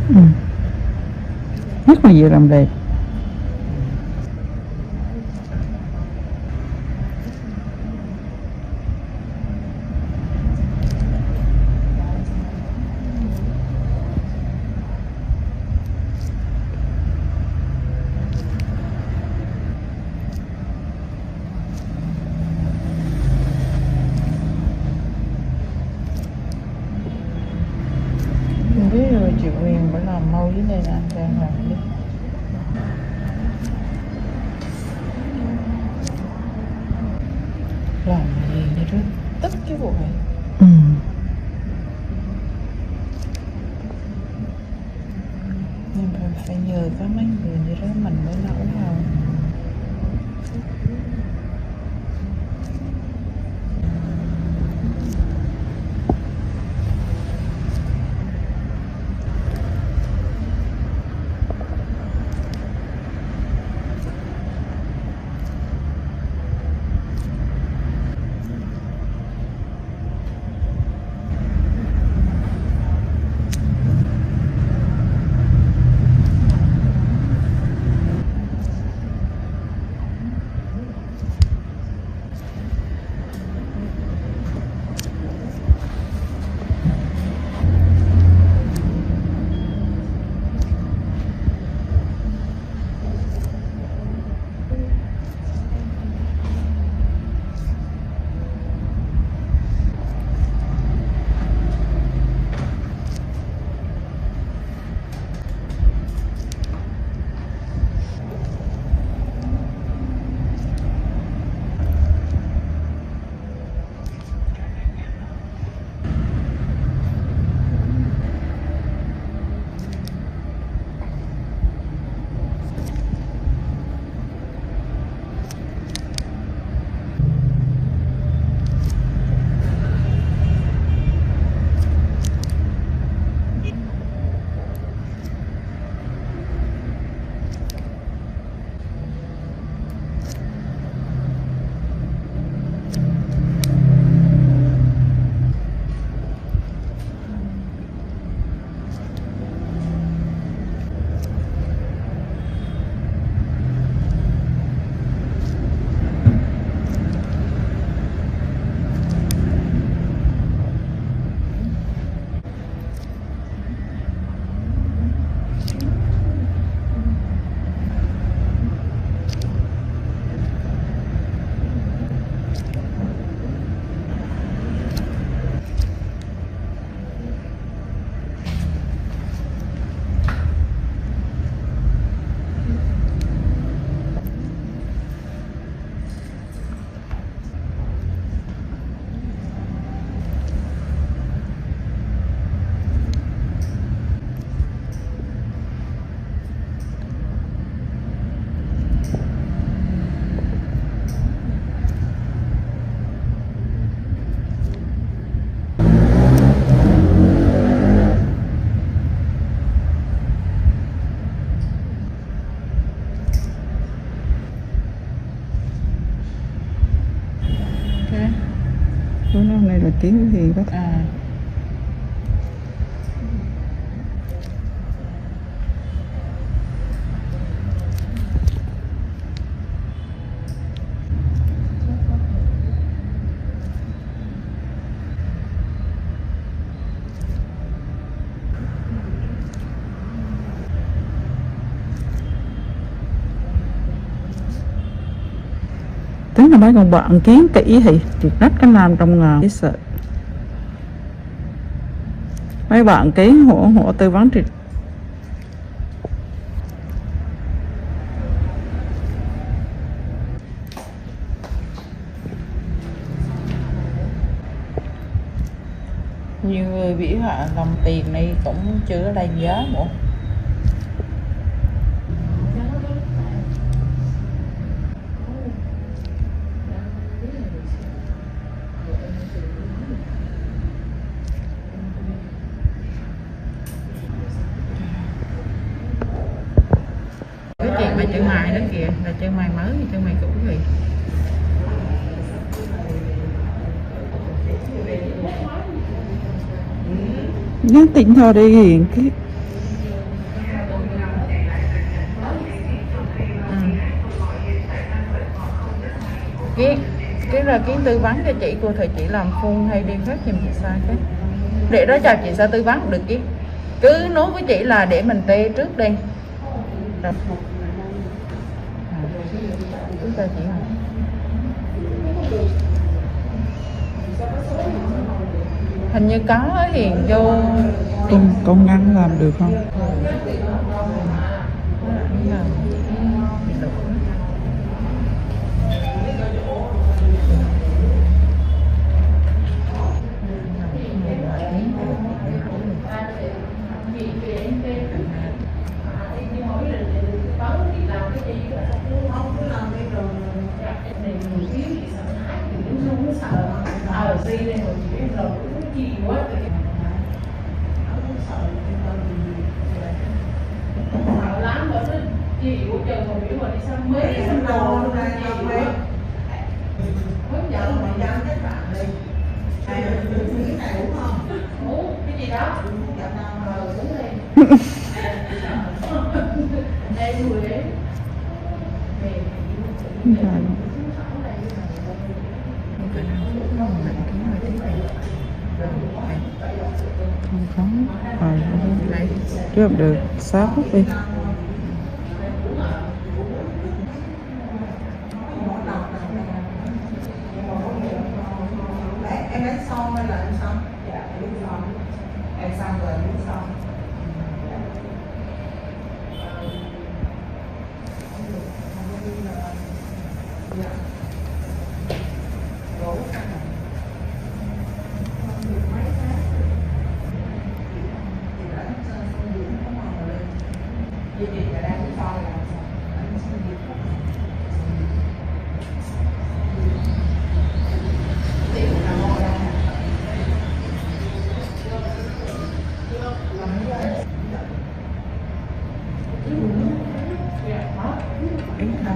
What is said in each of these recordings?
Ừ. Nhất là vừa làm đẹp. Không biết rồi chị Huyền phải làm mau dưới đây là anh đang làm đi. Làm gì vậy đó, tức cái bộ này. Ừ. Nhưng mà phải nhờ có mấy người như đó mình mới nấu không. Bữa hôm nay là tiếng gì đó. Tính là mấy con bạn kiến kỹ thì rất cái nam trong ngờ cái sợ. Mấy bạn kiến hộ tư vấn thì nhiều người bị họa đồng tiền này cũng chưa đánh giá một. Cái chuyện mà chân mày đó kìa là chân mày mới chân mày cũ rồi. nhắn tin thôi đi hiền cái Kiến là Kiến tư vấn cho chị, cô thầy chị làm phun hay đi khác giùm chị sai cái để đó cho chị sẽ tư vấn được Kiến. Cứ nói với chị là để mình tê trước đi. Rồi. Cứ cho chị hả? Hình như có Hiền vô con ngăn làm được không? Không có chứ không được 6 phút đi. Em đánh xong hay là em xong? Dạ, em xong. Em xong rồi, em xong.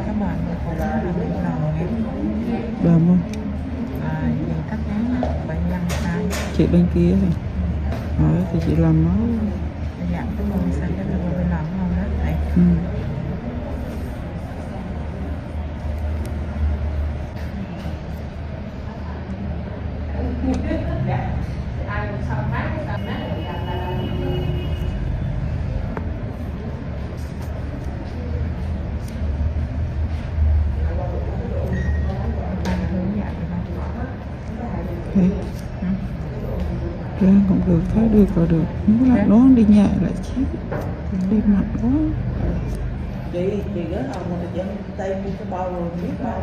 Các bạn còn là Đờm không? gì thắt ngán 752 Chị bên kia này. Thì chị làm nó. giảm cái môn xanh cái mình làm ngon đó này. Ừ. Thế. Lên cũng được, thấy được rồi được. Muốn làm nó đi nhẹ lại chứ. Đi mặt quá. Chị rất là một dân tay mua cái bao rồi biết bao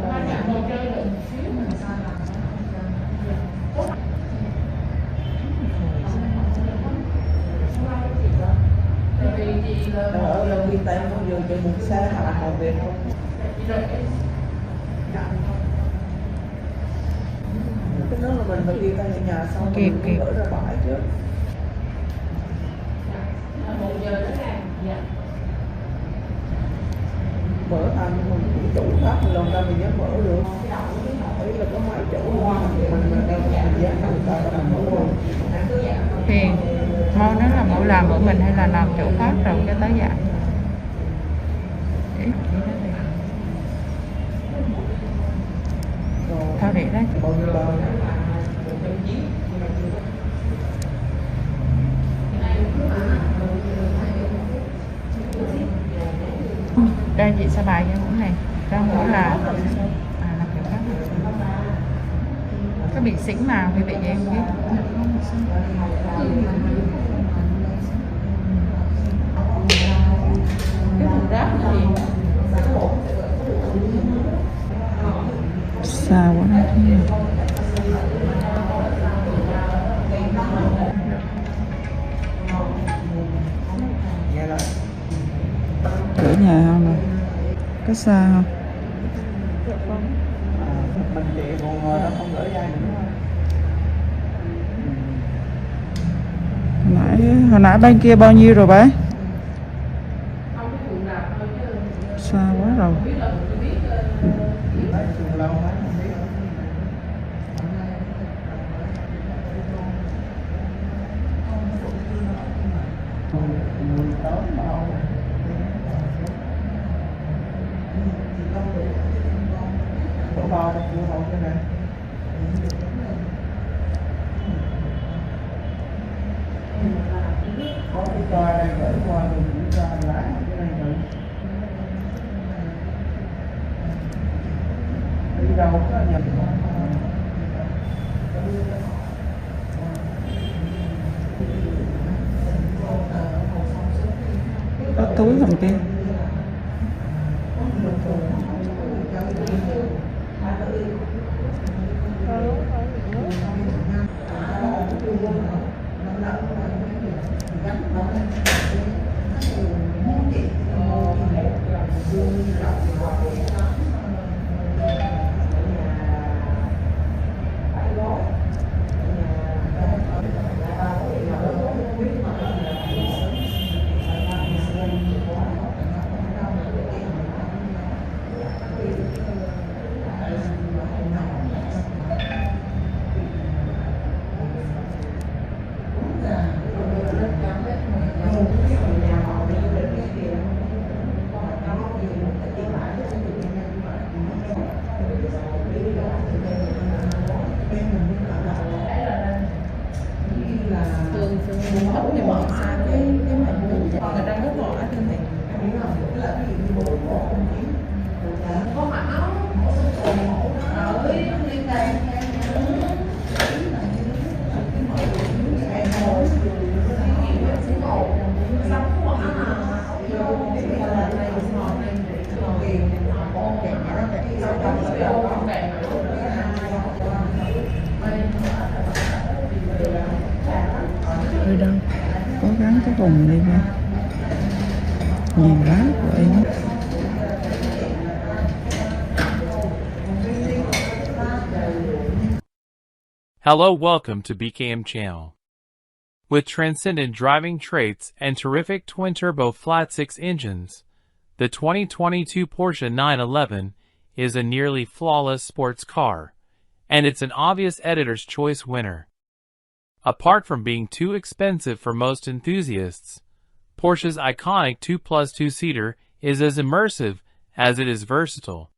đâu ở đâu đi tay bao giờ cho một xe hoặc là về không cái đó là mình phải đi tay ở nhà xong Kịp, mình kịp. gỡ ra bãi trước mở thành mình chủ khác lần ra mình dám mở được ấy là có mấy chủ mình đâu mình dám người ta là mình mở luôn Thì môn đó là mẫu làm của mình hay là làm chỗ khác rồi cái tới dạng thôi để đó bao nhiêu bao đây chị sẽ bài cho mẫu này ra mẫu là làm kiểu khác có bị xỉn nào thì bị em biết cái thùng rác gì Xa quá đó. Cửa nhà không nè? Có xa không? mình chị còn ngồi đó không gỡ dây nữa Hồi nãy bên kia bao nhiêu rồi bé? Xa quá rồi. lâu quá to chịu hột đây nè. Có cái toa đây gửi qua mình kiểm tra lái cái này rồi. Đi đâu có nhập có túi không kia. Thôi đâu, cố gắng cái vùng đi nha. Nhiều quá của em. Hello, welcome to BKM Channel. With transcendent driving traits and terrific twin-turbo flat-six engines, the 2022 Porsche 911 is a nearly flawless sports car, and it's an obvious editor's choice winner. Apart from being too expensive for most enthusiasts, Porsche's iconic 2+2-seater is as immersive as it is versatile.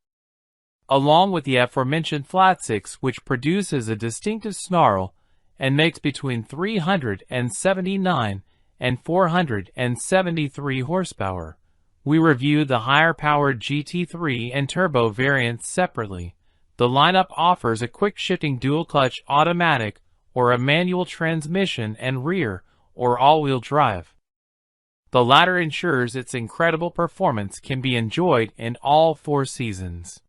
Along with the aforementioned flat-six, which produces a distinctive snarl and makes between 379 and 473 horsepower, we reviewed the higher-powered GT3 and turbo variants separately. The lineup offers a quick-shifting dual-clutch automatic or a manual transmission and rear or all-wheel drive. The latter ensures its incredible performance can be enjoyed in all four seasons.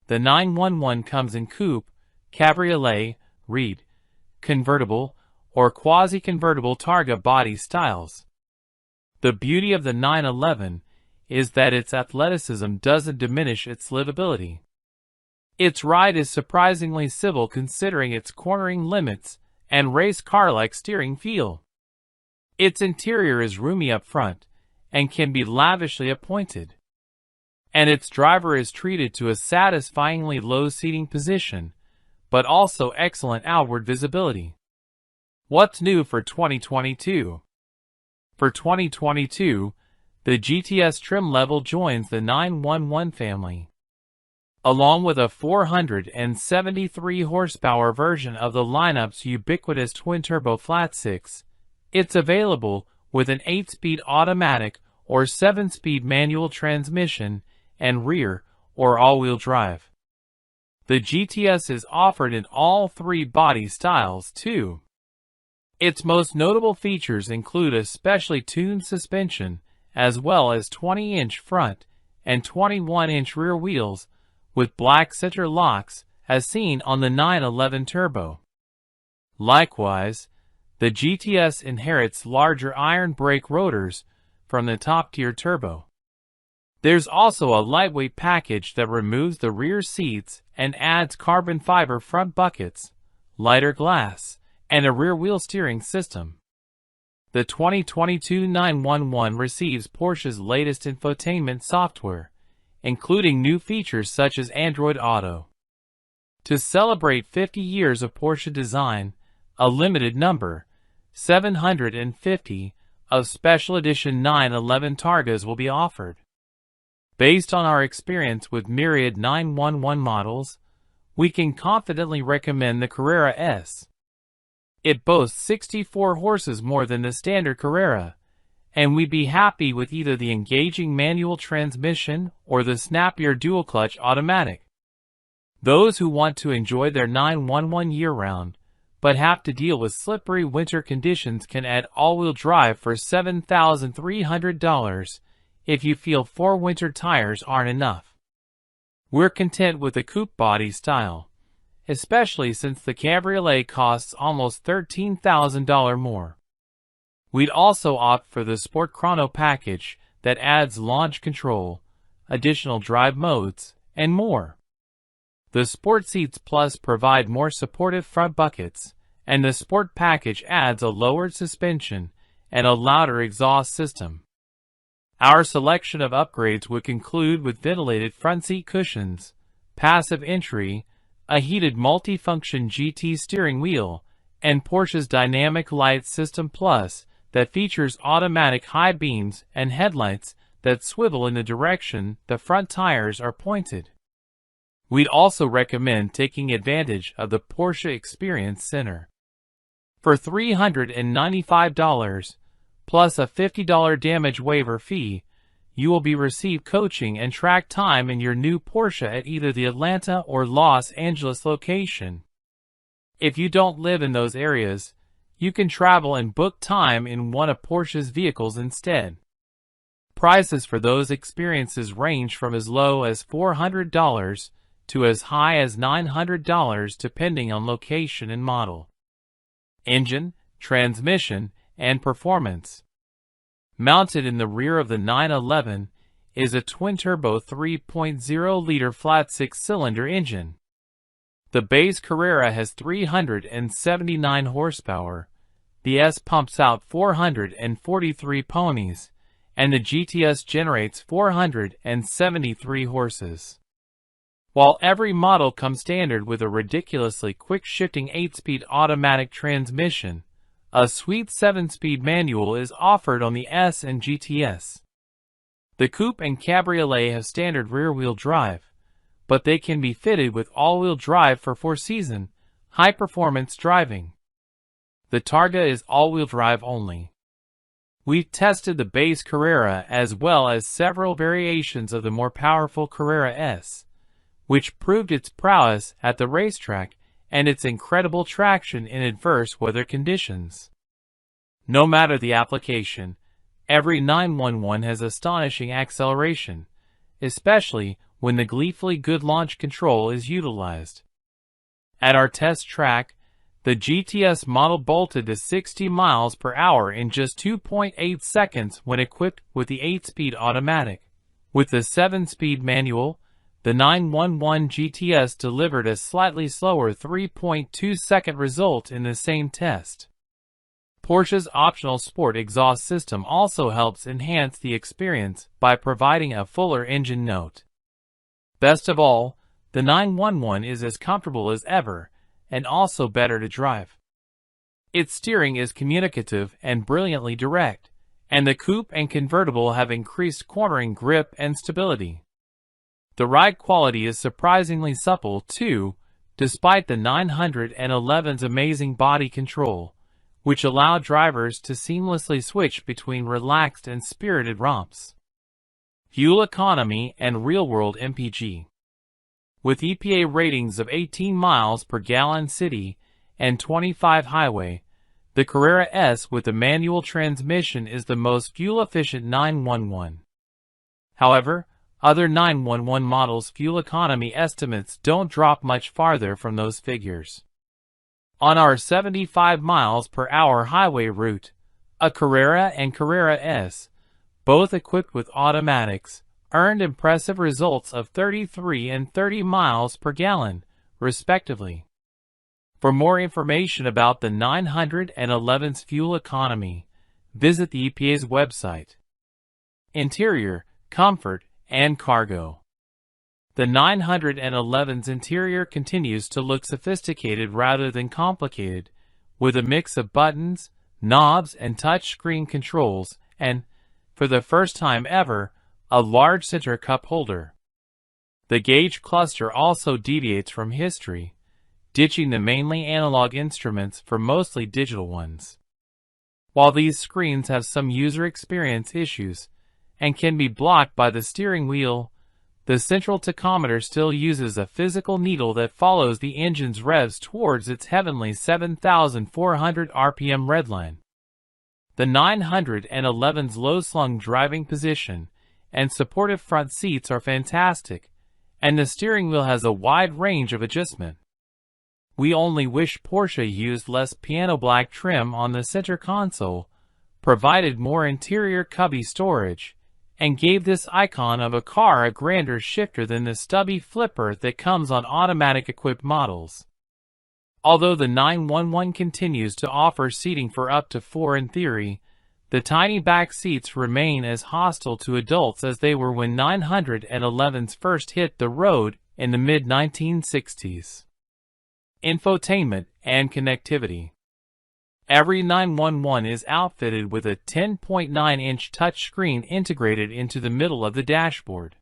The 911 comes in coupe, cabriolet, reed, convertible, or quasi-convertible Targa body styles. The beauty of the 911 is that its athleticism doesn't diminish its livability. Its ride is surprisingly civil considering its cornering limits and race car-like steering feel. Its interior is roomy up front and can be lavishly appointed, and its driver is treated to a satisfyingly low seating position, but also excellent outward visibility. What's new for 2022? For 2022, the GTS trim level joins the 911 family. Along with a 473 horsepower version of the lineup's ubiquitous twin-turbo flat-six, it's available with an 8-speed automatic or 7-speed manual transmission and rear or all-wheel drive. The GTS is offered in all three body styles too. Its most notable features include a specially tuned suspension as well as 20-inch front and 21-inch rear wheels with black center locks as seen on the 911 Turbo. Likewise, the GTS inherits larger iron brake rotors from the top-tier Turbo. There's also a lightweight package that removes the rear seats and adds carbon fiber front buckets, lighter glass, and a rear-wheel steering system. The 2022 911 receives Porsche's latest infotainment software, including new features such as Android Auto. To celebrate 50 years of Porsche design, a limited number, 750, of special edition 911 Targas will be offered. Based on our experience with myriad 911 models, we can confidently recommend the Carrera S. It boasts 64 horses more than the standard Carrera, and we'd be happy with either the engaging manual transmission or the snappier dual-clutch automatic. Those who want to enjoy their 911 year-round, but have to deal with slippery winter conditions can add all-wheel drive for $7,300 if you feel 4 winter tires aren't enough. We're content with the coupe body style, especially since the Cabriolet costs almost $13,000 more. We'd also opt for the Sport Chrono package that adds launch control, additional drive modes, and more. The Sport Seats Plus provide more supportive front buckets, and the Sport package adds a lowered suspension and a louder exhaust system. Our selection of upgrades would conclude with ventilated front seat cushions, passive entry, a heated multifunction GT steering wheel, and Porsche's Dynamic Light System Plus that features automatic high beams and headlights that swivel in the direction the front tires are pointed. We'd also recommend taking advantage of the Porsche Experience Center. For $395, plus a $50 damage waiver fee, you will be received coaching and track time in your new Porsche at either the Atlanta or Los Angeles location. If you don't live in those areas, you can travel and book time in one of Porsche's vehicles instead. Prices for those experiences range from as low as $400 to as high as $900 depending on location and model. Engine, transmission, and performance. Mounted in the rear of the 911 is a twin-turbo 3.0-liter flat six-cylinder engine. The base Carrera has 379 horsepower, the S pumps out 443 ponies, and the GTS generates 473 horses. While every model comes standard with a ridiculously quick-shifting 8-speed automatic transmission, a sweet 7-speed manual is offered on the S and GTS. The Coupe and Cabriolet have standard rear-wheel drive, but they can be fitted with all-wheel drive for 4-season, high-performance driving. The Targa is all-wheel drive only. We've tested the base Carrera as well as several variations of the more powerful Carrera S, which proved its prowess at the racetrack and its incredible traction in adverse weather conditions. No matter the application, every 911 has astonishing acceleration, especially when the gleefully good launch control is utilized. At our test track, the GTS model bolted to 60 miles per hour in just 2.8 seconds when equipped with the 8-speed automatic. With the 7-speed manual, the 911 GTS delivered a slightly slower 3.2-second result in the same test. Porsche's optional sport exhaust system also helps enhance the experience by providing a fuller engine note. Best of all, the 911 is as comfortable as ever, and also better to drive. Its steering is communicative and brilliantly direct, and the coupe and convertible have increased cornering grip and stability. The ride quality is surprisingly supple too, despite the 911's amazing body control, which allow drivers to seamlessly switch between relaxed and spirited romps. Fuel economy and real-world MPG. With EPA ratings of 18 miles per gallon city and 25 highway, the Carrera S with the manual transmission is the most fuel-efficient 911. However, other 911 models' fuel economy estimates don't drop much farther from those figures. On our 75 miles per hour highway route, a Carrera and Carrera S, both equipped with automatics, earned impressive results of 33 and 30 miles per gallon, respectively. For more information about the 911's fuel economy, visit the EPA's website. Interior, comfort, and cargo. The 911's interior continues to look sophisticated rather than complicated, with a mix of buttons, knobs, and touchscreen controls, and, for the first time ever, a large center cup holder. The gauge cluster also deviates from history, ditching the mainly analog instruments for mostly digital ones. While these screens have some user experience issues and can be blocked by the steering wheel, the central tachometer still uses a physical needle that follows the engine's revs towards its heavenly 7,400 RPM redline. The 911's low-slung driving position and supportive front seats are fantastic, and the steering wheel has a wide range of adjustment. We only wish Porsche used less piano black trim on the center console, provided more interior cubby storage, and gave this icon of a car a grander shifter than the stubby flipper that comes on automatic-equipped models. Although the 911 continues to offer seating for up to 4 in theory, the tiny back seats remain as hostile to adults as they were when 911s first hit the road in the mid-1960s. Infotainment and connectivity. Every 911 is outfitted with a 10.9-inch touchscreen integrated into the middle of the dashboard.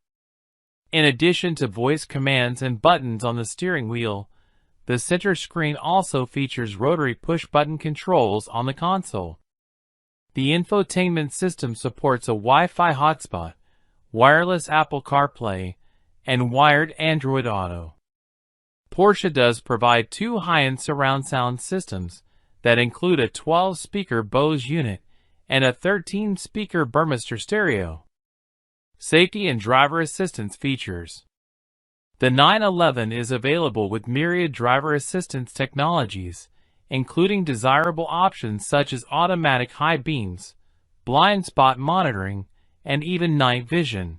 In addition to voice commands and buttons on the steering wheel, the center screen also features rotary push-button controls on the console. The infotainment system supports a Wi-Fi hotspot, wireless Apple CarPlay, and wired Android Auto. Porsche does provide 2 high-end surround sound systems that include a 12-speaker Bose unit and a 13-speaker Burmester stereo. Safety and driver assistance features. The 911 is available with myriad driver assistance technologies, including desirable options such as automatic high beams, blind spot monitoring, and even night vision.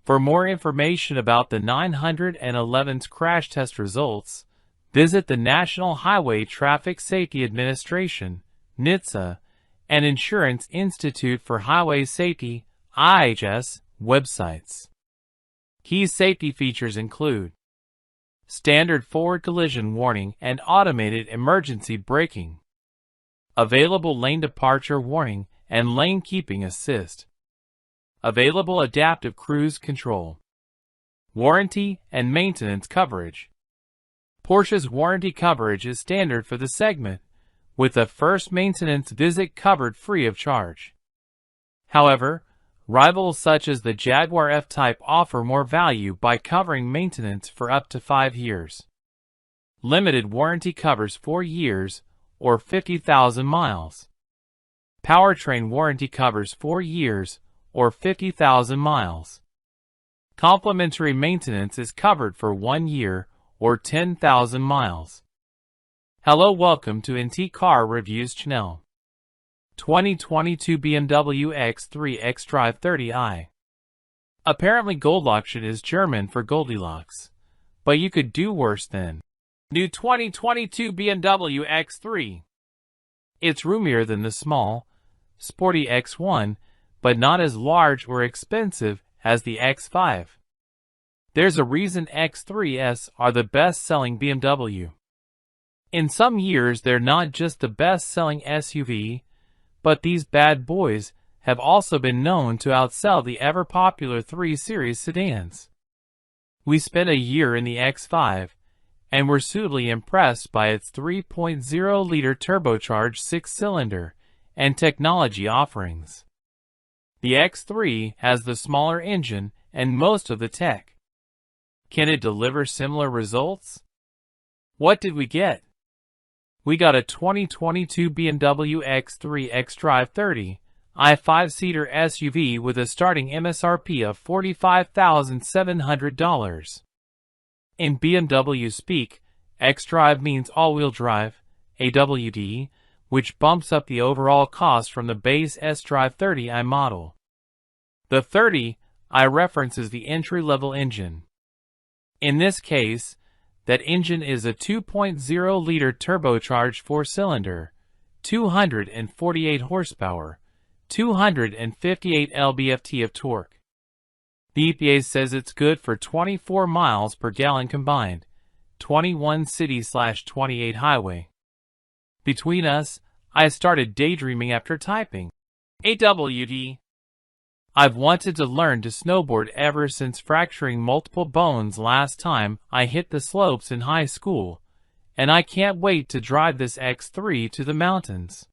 For more information about the 911's crash test results, visit the National Highway Traffic Safety Administration, NHTSA, and Insurance Institute for Highway Safety, IHS, websites. Key safety features include standard forward collision warning and automated emergency braking, available lane departure warning and lane keeping assist, available adaptive cruise control, warranty and maintenance coverage. Porsche's warranty coverage is standard for the segment, with a first maintenance visit covered free of charge. However, rivals such as the Jaguar F-Type offer more value by covering maintenance for up to 5 years. Limited warranty covers 4 years, or 50,000 miles. Powertrain warranty covers 4 years, or 50,000 miles. Complimentary maintenance is covered for 1 year, or 10,000 miles. Hello, welcome to NT Car Reviews channel. 2022 BMW X3 xDrive 30i. Apparently Goldauction is German for Goldilocks, but you could do worse than new 2022 BMW X3. It's roomier than the small, sporty X1, but not as large or expensive as the X5. There's a reason X3s are the best-selling BMW. In some years, they're not just the best-selling SUV, but these bad boys have also been known to outsell the ever-popular 3 Series sedans. We spent a year in the X5, and were suitably impressed by its 3.0-liter turbocharged 6-cylinder and technology offerings. The X3 has the smaller engine and most of the tech. Can it deliver similar results? What did we get? We got a 2022 BMW X3 xDrive 30i 5-seater SUV with a starting MSRP of $45,700. In BMW speak, xDrive means all-wheel drive, AWD, which bumps up the overall cost from the base xDrive 30i model. The 30i references the entry-level engine. In this case, that engine is a 2.0-liter turbocharged 4-cylinder, 248 horsepower, 258 lb-ft of torque. The EPA says it's good for 24 miles per gallon combined, 21 city/28 highway. Between us, I started daydreaming after typing AWD. I've wanted to learn to snowboard ever since fracturing multiple bones last time I hit the slopes in high school, and I can't wait to drive this X3 to the mountains.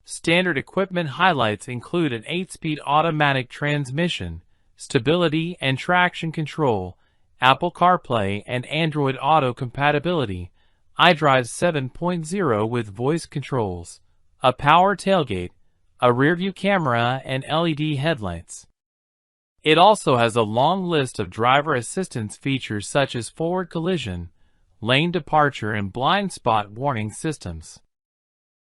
Standard equipment highlights include an 8-speed automatic transmission, stability and traction control, Apple CarPlay and Android Auto compatibility, iDrive 7.0 with voice controls, a power tailgate, a rearview camera, and LED headlights. It also has a long list of driver assistance features such as forward collision, lane departure, and blind spot warning systems.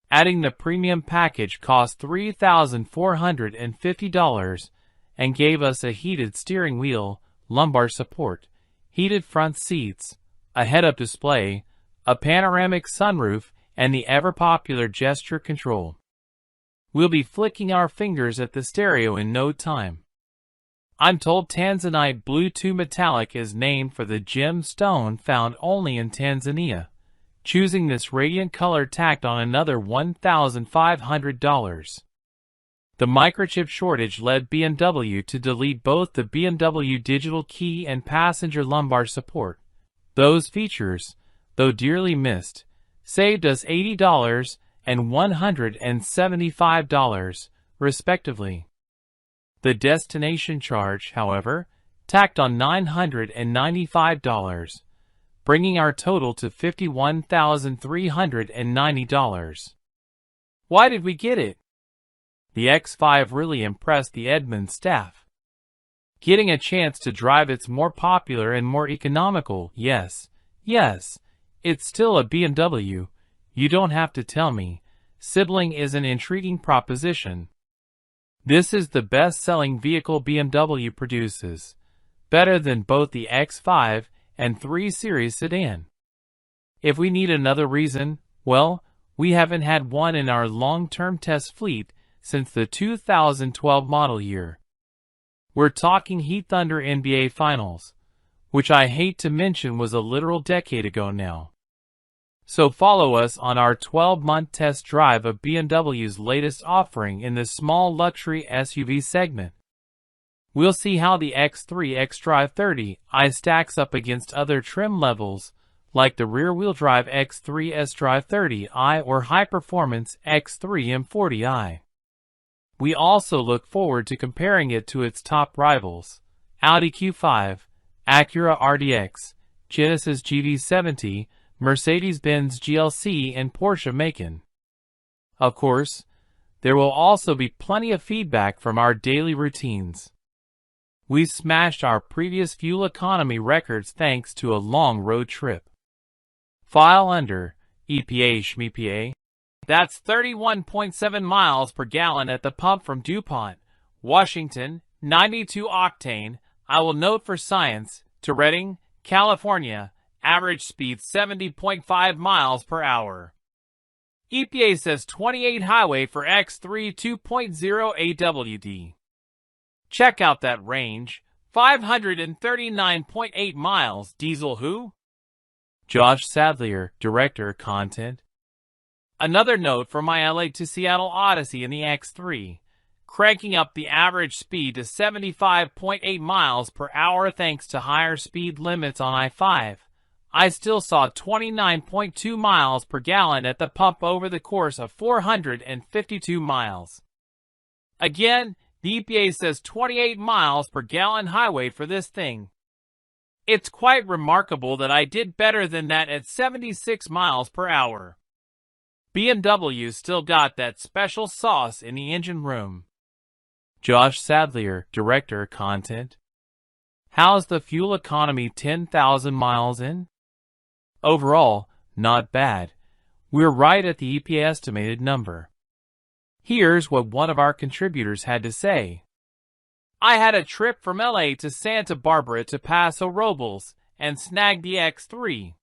Adding the premium package cost $3,450 and gave us a heated steering wheel, lumbar support, heated front seats, a head-up display, a panoramic sunroof, and the ever-popular gesture control. We'll be flicking our fingers at the stereo in no time. I'm told Tanzanite Blue 2 Metallic is named for the gemstone found only in Tanzania. Choosing this radiant color tacked on another $1,500. The microchip shortage led BMW to delete both the BMW digital key and passenger lumbar support. Those features, though dearly missed, saved us $80 and $175, respectively. The destination charge, however, tacked on $995, bringing our total to $51,390. Why did we get it? The X5 really impressed the Edmunds staff. Getting a chance to drive it's more popular and more economical, yes, it's still a BMW, you don't have to tell me. Sibling is an intriguing proposition. This is the best-selling vehicle BMW produces, better than both the X5 and 3 Series sedan. If we need another reason, well, we haven't had one in our long-term test fleet since the 2012 model year. We're talking Heat Thunder NBA Finals, which I hate to mention was a literal decade ago now. So follow us on our 12-month test drive of BMW's latest offering in the small luxury SUV segment. We'll see how the X3 xDrive 30i stacks up against other trim levels like the rear-wheel drive X3 xDrive 30i or high-performance X3 M40i. We also look forward to comparing it to its top rivals, Audi Q5, Acura RDX, Genesis GV70, Mercedes-Benz GLC, and Porsche Macan. Of course, there will also be plenty of feedback from our daily routines. We smashed our previous fuel economy records thanks to a long road trip. File under EPA SHMEPA. That's 31.7 miles per gallon at the pump from DuPont, Washington, 92 octane. I will note for science, to Redding, California, average speed 70.5 miles per hour. EPA says 28 highway for X3 2.0 AWD. Check out that range, 539.8 miles. Diesel who? Josh Sadlier, Director, Content. Another note for my LA to Seattle Odyssey in the X3, cranking up the average speed to 75.8 miles per hour thanks to higher speed limits on I-5. I still saw 29.2 miles per gallon at the pump over the course of 452 miles. Again, the EPA says 28 miles per gallon highway for this thing. It's quite remarkable that I did better than that at 76 miles per hour. BMW still got that special sauce in the engine room. Josh Sadlier, Director, Content. How's the fuel economy 10,000 miles in? Overall, not bad. We're right at the EPA estimated number. Here's what one of our contributors had to say. I had a trip from LA to Santa Barbara to Paso Robles and snagged the X3.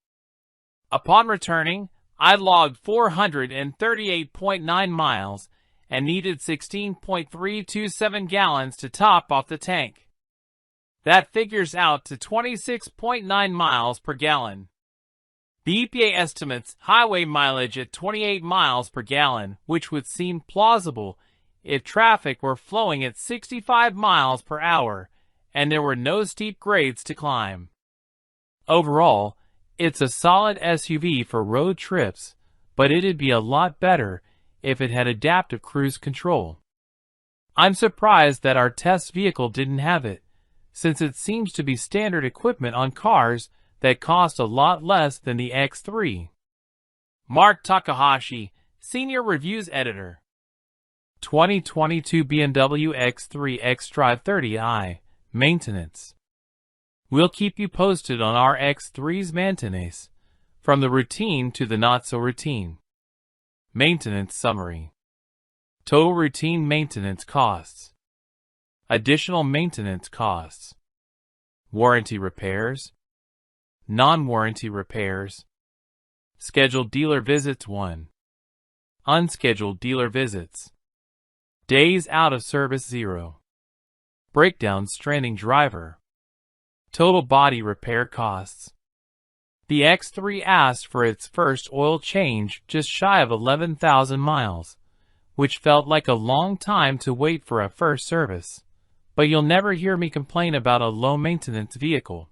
Upon returning, I logged 438.9 miles and needed 16.327 gallons to top off the tank. That figures out to 26.9 miles per gallon. The EPA estimates highway mileage at 28 miles per gallon, which would seem plausible if traffic were flowing at 65 miles per hour and there were no steep grades to climb. Overall, it's a solid SUV for road trips, but it'd be a lot better if it had adaptive cruise control. I'm surprised that our test vehicle didn't have it, since it seems to be standard equipment on cars that cost a lot less than the X3. Mark Takahashi, Senior Reviews Editor. 2022 BMW X3 xDrive 30i, Maintenance. We'll keep you posted on our X3's maintenance, from the routine to the not-so-routine. Maintenance Summary. Total routine maintenance costs. Additional maintenance costs. Warranty repairs. Non-warranty repairs. Scheduled dealer visits 1. Unscheduled dealer visits. Days out of service 0. Breakdown stranding driver. Total body repair costs. The X3 asked for its first oil change just shy of 11,000 miles, which felt like a long time to wait for a first service. But you'll never hear me complain about a low-maintenance vehicle.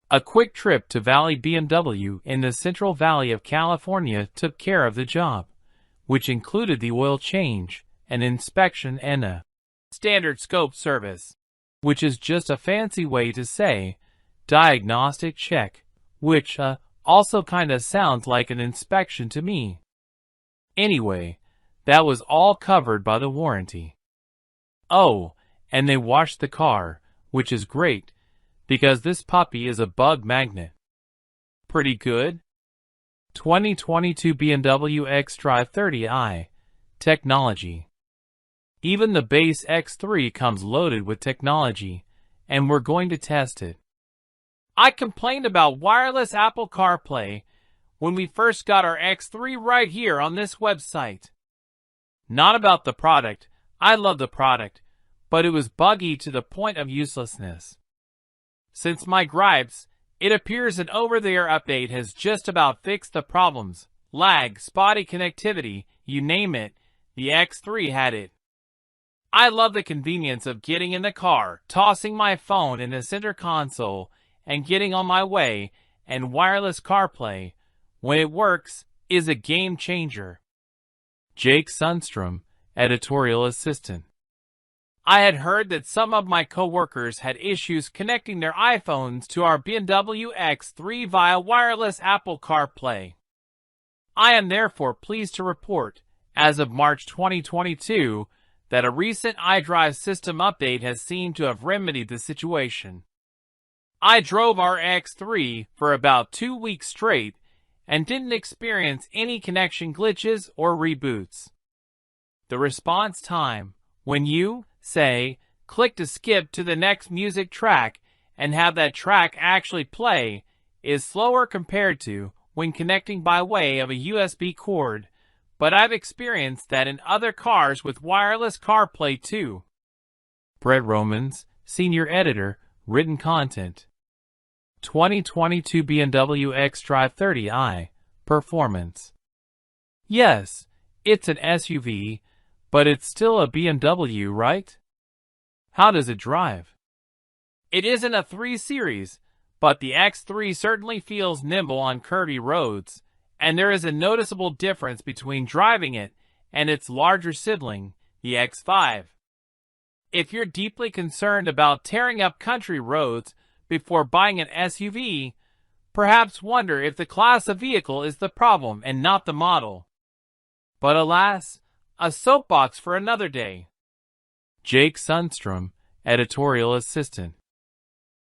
A quick trip to Valley BMW in the Central Valley of California took care of the job, which included the oil change, an inspection, and a standard scope service, which is just a fancy way to say diagnostic check, which also kinda sounds like an inspection to me. Anyway, that was all covered by the warranty. Oh, and they washed the car, which is great, because this puppy is a bug magnet. Pretty good? 2022 BMW xDrive 30i, Technology. Even the base X3 comes loaded with technology, and we're going to test it. I complained about wireless Apple CarPlay when we first got our X3 right here on this website. Not about the product. I love the product, but it was buggy to the point of uselessness. Since my gripes, it appears an over-the-air update has just about fixed the problems. Lag, spotty connectivity, you name it, the X3 had it. I love the convenience of getting in the car, tossing my phone in the center console, and getting on my way, and wireless CarPlay, when it works, is a game changer. Jake Sundstrom, Editorial Assistant. I had heard that some of my coworkers had issues connecting their iPhones to our BMW X3 via wireless Apple CarPlay. I am therefore pleased to report, as of March 2022, that a recent iDrive system update has seemed to have remedied the situation. I drove our X3 for about 2 weeks straight and didn't experience any connection glitches or reboots. The response time, when you, say, click to skip to the next music track and have that track actually play, is slower compared to when connecting by way of a USB cord, but I've experienced that in other cars with wireless CarPlay too. Brett Romans, Senior Editor, Written Content. 2022 BMW xDrive 30i, Performance. Yes, it's an SUV, but it's still a BMW, right? How does it drive? It isn't a 3 Series, but the X3 certainly feels nimble on curvy roads, and there is a noticeable difference between driving it and its larger sibling, the X5. If you're deeply concerned about tearing up country roads before buying an SUV, perhaps wonder if the class of vehicle is the problem and not the model. But alas, a soapbox for another day. Jake Sundstrom, Editorial Assistant.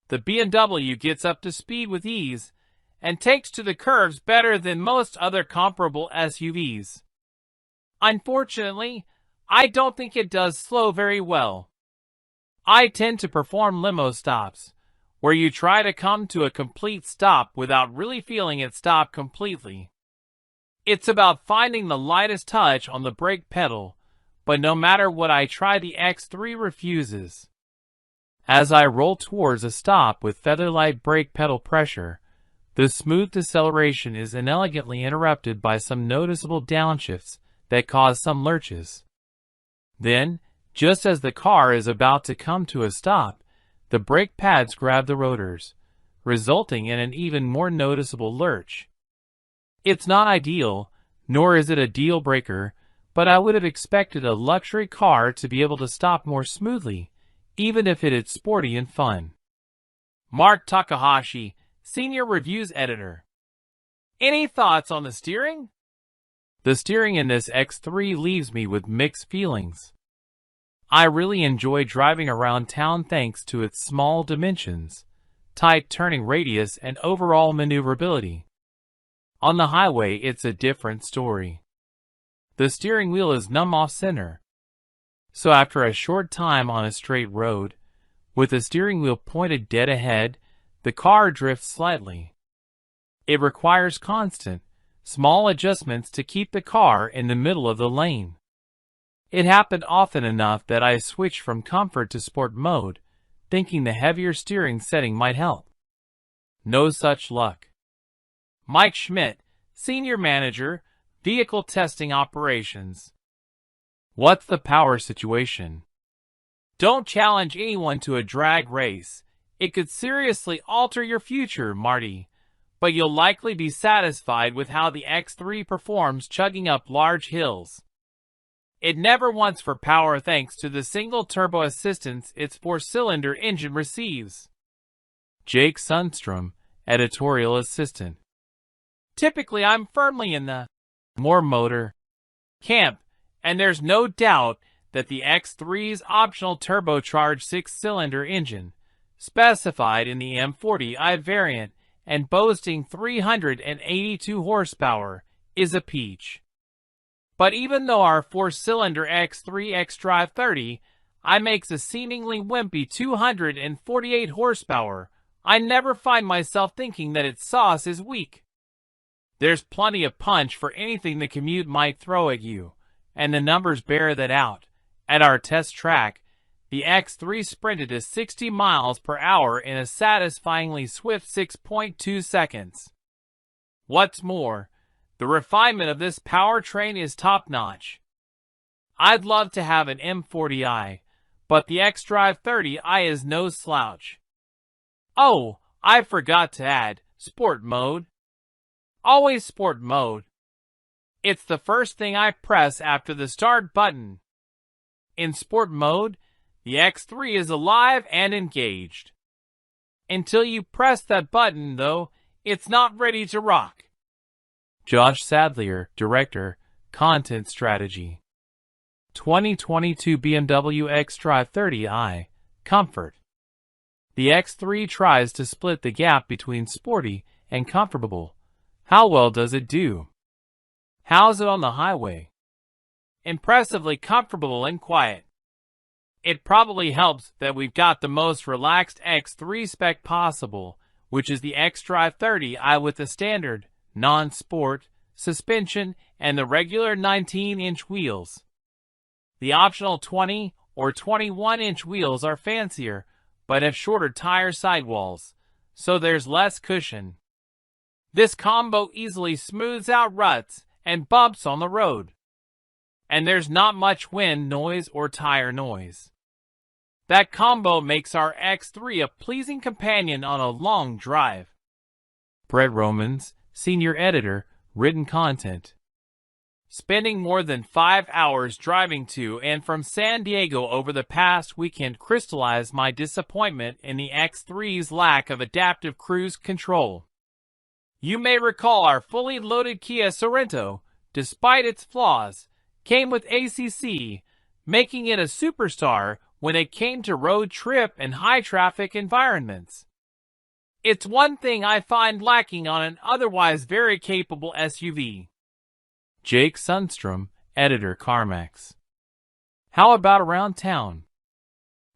The BMW gets up to speed with ease and takes to the curves better than most other comparable SUVs. Unfortunately, I don't think it does slow very well. I tend to perform limo stops, where you try to come to a complete stop without really feeling it stop completely. It's about finding the lightest touch on the brake pedal, but no matter what I try, the X3 refuses. As I roll towards a stop with featherlight brake pedal pressure, the smooth deceleration is inelegantly interrupted by some noticeable downshifts that cause some lurches. Then, just as the car is about to come to a stop, the brake pads grab the rotors, resulting in an even more noticeable lurch. It's not ideal, nor is it a deal breaker, but I would have expected a luxury car to be able to stop more smoothly, even if it is sporty and fun. Mark Takahashi, Senior Reviews Editor. Any thoughts on the steering? The steering in this X3 leaves me with mixed feelings. I really enjoy driving around town thanks to its small dimensions, tight turning radius, and overall maneuverability. On the highway, it's a different story. The steering wheel is numb off-center. So after a short time on a straight road, with the steering wheel pointed dead ahead, the car drifts slightly. It requires constant, small adjustments to keep the car in the middle of the lane. It happened often enough that I switched from comfort to sport mode, thinking the heavier steering setting might help. No such luck. Mike Schmidt, Senior Manager, Vehicle Testing Operations. What's the power situation? Don't challenge anyone to a drag race. It could seriously alter your future, Marty, but you'll likely be satisfied with how the X3 performs chugging up large hills. It never wants for power thanks to the single turbo assistance its 4-cylinder engine receives. Jake Sundstrom, Editorial Assistant. Typically, I'm firmly in the more motor camp, and there's no doubt that the X3's optional turbocharged 6-cylinder engine, specified in the M40i variant and boasting 382 horsepower, is a peach. But even though our 4-cylinder X3 xDrive 30 makes a seemingly wimpy 248 horsepower, I never find myself thinking that its sauce is weak. There's plenty of punch for anything the commute might throw at you, and the numbers bear that out. At our test track, the X3 sprinted to 60 miles per hour in a satisfyingly swift 6.2 seconds. What's more, the refinement of this powertrain is top-notch. I'd love to have an M40i, but the xDrive 30i is no slouch. Oh, I forgot to add, sport mode. Always sport mode. It's the first thing I press after the start button. In sport mode, the X3 is alive and engaged. Until you press that button, though, it's not ready to rock. Josh Sadlier, Director, Content Strategy. 2022 BMW xDrive 30i, Comfort. The X3 tries to split the gap between sporty and comfortable. How well does it do? How's it on the highway? Impressively comfortable and quiet. It probably helps that we've got the most relaxed X3 spec possible, which is the xDrive 30i with the standard, non-sport, suspension, and the regular 19-inch wheels. The optional 20 or 21-inch wheels are fancier, but have shorter tire sidewalls, so there's less cushion. This combo easily smooths out ruts and bumps on the road. And there's not much wind noise or tire noise. That combo makes our X3 a pleasing companion on a long drive. Brett Romans, Senior Editor, Written Content. Spending more than 5 hours driving to and from San Diego over the past weekend crystallized my disappointment in the X3's lack of adaptive cruise control. You may recall our fully loaded Kia Sorento, despite its flaws, came with ACC, making it a superstar when it came to road trip and high-traffic environments. It's one thing I find lacking on an otherwise very capable SUV. Jake Sundstrom, Editor, CarMax. How about around town?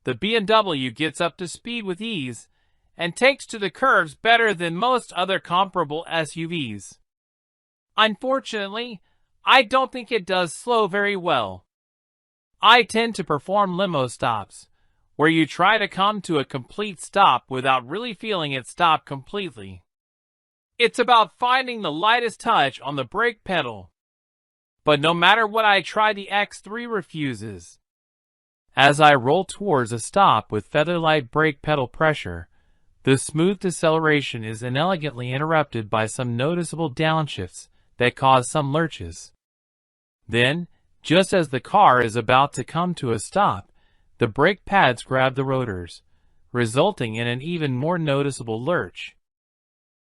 The BMW gets up to speed with ease and takes to the curves better than most other comparable SUVs. Unfortunately, I don't think it does slow very well. I tend to perform limo stops, where you try to come to a complete stop without really feeling it stop completely. It's about finding the lightest touch on the brake pedal. But no matter what I try, the X3 refuses. As I roll towards a stop with featherlight brake pedal pressure, the smooth deceleration is inelegantly interrupted by some noticeable downshifts that cause some lurches. Then, just as the car is about to come to a stop, the brake pads grab the rotors, resulting in an even more noticeable lurch.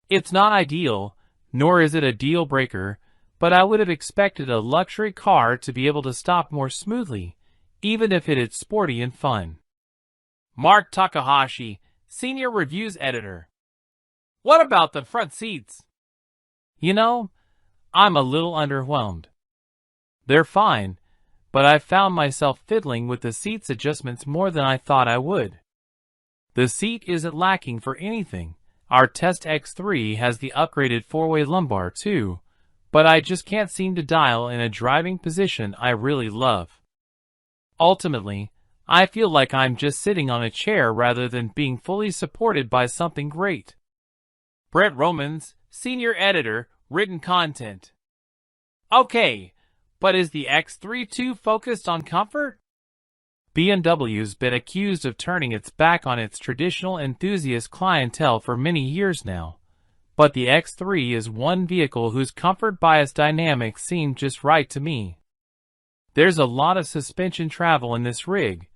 It's not ideal, nor is it a deal breaker, but I would have expected a luxury car to be able to stop more smoothly, even if it is sporty and fun. Mark Takahashi, Senior Reviews Editor. What about the front seats? You know, I'm a little underwhelmed. They're fine, but I found myself fiddling with the seats adjustments more than I thought I would. The seat isn't lacking for anything. Our Test X3 has the upgraded four-way lumbar too, but I just can't seem to dial in a driving position I really love. Ultimately, I feel like I'm just sitting on a chair rather than being fully supported by something great. Brett Romans, Senior Editor, Written Content. Okay, but is the X3 too focused on comfort? BMW's been accused of turning its back on its traditional enthusiast clientele for many years now, but the X3 is one vehicle whose comfort bias dynamics seem just right to me. There's a lot of suspension travel in this rig,